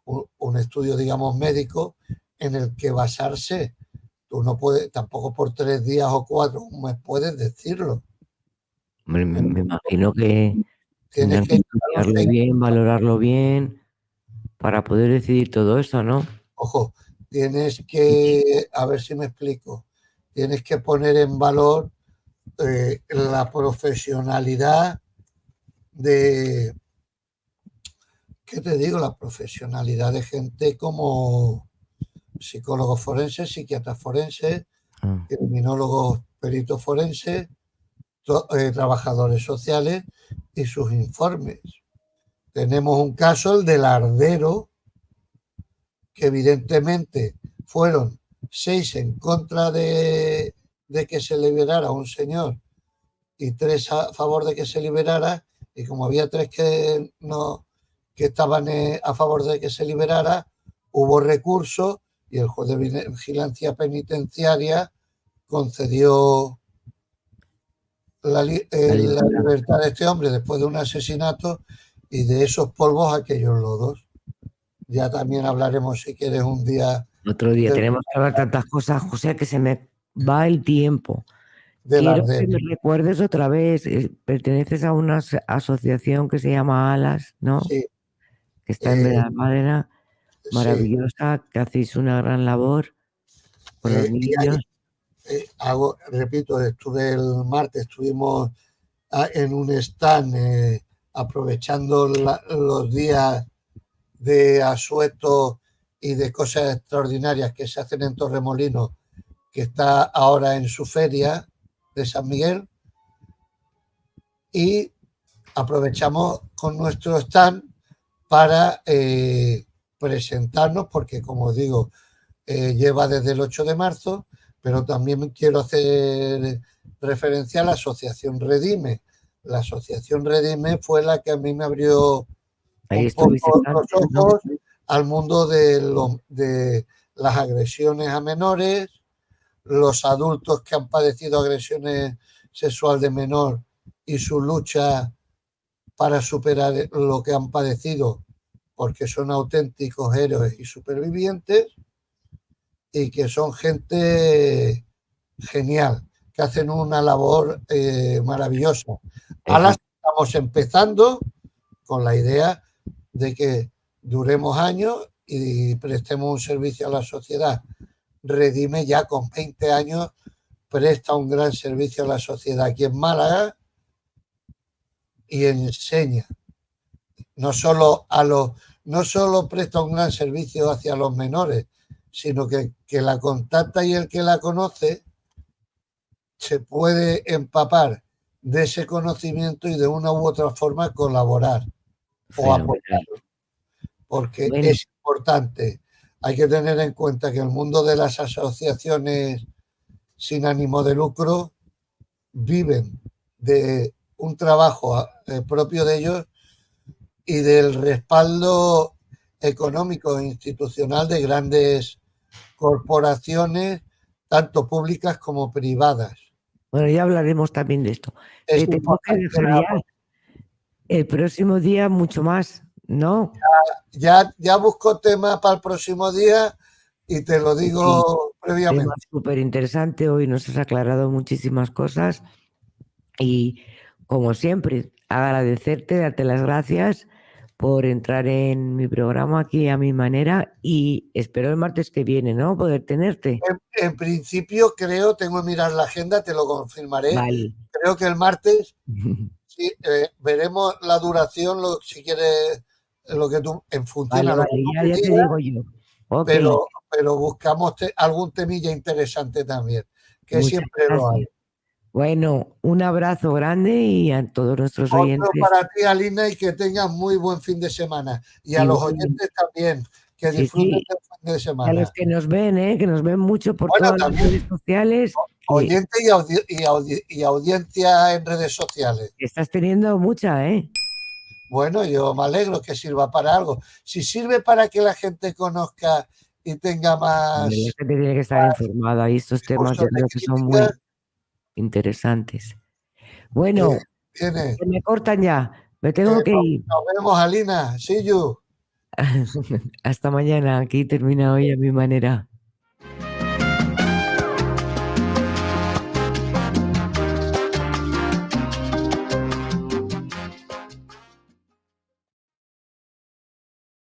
un estudio, digamos, médico, en el que basarse. Tú no puedes, tampoco por 3 días o 4, un mes puedes decirlo. Me imagino que Tienes tendrán que que estudiarlo bien, valorarlo bien, para poder decidir todo eso, ¿no? Ojo, tienes que, a ver si me explico, tienes que poner en valor la profesionalidad de, ¿qué te digo? La profesionalidad de gente como psicólogos forenses, psiquiatras forenses, criminólogos, peritos forenses, trabajadores sociales y sus informes. Tenemos un caso, el del Ardero, que evidentemente fueron 6 en contra de que se liberara a un señor y 3 a favor de que se liberara, y como había 3 que no, que estaban a favor de que se liberara, hubo recurso y el juez de vigilancia penitenciaria concedió la libertad de este hombre después de un asesinato, y de esos polvos aquellos lodos. Ya también hablaremos, si quieres, un día. Otro día. Tenemos que hablar tantas cosas, José, que se me va el tiempo. Quiero que me recuerdes otra vez, perteneces a una asociación que se llama ALAS, ¿no? Sí. Que está en Benalmádena, maravillosa, sí, que hacéis una gran labor con los niños. Repito, estuve el martes, estuvimos en un stand aprovechando los días de asueto y de cosas extraordinarias que se hacen en Torremolinos, que está ahora en su feria de San Miguel, y aprovechamos con nuestro stand para presentarnos, porque como digo, lleva desde el 8 de marzo, pero también quiero hacer referencia a la Asociación Redime. La Asociación Redime fue la que a mí me abrió un poco los ojos al mundo de las agresiones a menores, los adultos que han padecido agresiones sexuales de menor y su lucha para superar lo que han padecido, porque son auténticos héroes y supervivientes, y que son gente genial, que hacen una labor maravillosa. Ahora estamos empezando con la idea de que duremos años y prestemos un servicio a la sociedad. Redime ya con 20 años presta un gran servicio a la sociedad aquí en Málaga y enseña. No solo presta un gran servicio hacia los menores, sino que la contacta, y el que la conoce se puede empapar de ese conocimiento y de una u otra forma colaborar o aportar. Porque es importante. Hay que tener en cuenta que el mundo de las asociaciones sin ánimo de lucro viven de un trabajo propio de ellos y del respaldo económico e institucional de grandes corporaciones, tanto públicas como privadas. Bueno, ya hablaremos también de esto. Te tengo que dejar ya. El próximo día mucho más, ¿no? Ya busco tema para el próximo día y te lo digo previamente. Tema súper interesante, hoy nos has aclarado muchísimas cosas y, como siempre, agradecerte, darte las gracias por entrar en mi programa aquí a mi manera, y espero el martes que viene, ¿no?, poder tenerte. En principio tengo que mirar la agenda, te lo confirmaré. Vale. Creo que el martes sí, veremos la duración, si quieres, lo que tú, en función a lo que tú ya te digo yo. Okay. Pero buscamos algún temilla interesante también, que Muchas siempre gracias. lo hay. Bueno, un abrazo grande y a todos nuestros oyentes. Otro para ti, Alina, y que tengas muy buen fin de semana. Y a los oyentes también, Que Sí, disfruten sí. del fin de Y a semana. los que nos ven, que nos ven mucho por Bueno, todas las también redes sociales, que oyente y audiencia en redes sociales. estás teniendo mucha, ¿eh? Bueno, yo me alegro que sirva para algo. Si sirve para que la gente conozca y tenga Hombre, la más gente tiene que estar informada y estos temas discurso yo de creo que son crítica, muy interesantes. Bueno, viene. que me cortan ya, me tengo que ir. Nos vemos, Alina. See you. Hasta mañana, aquí termina hoy a mi manera.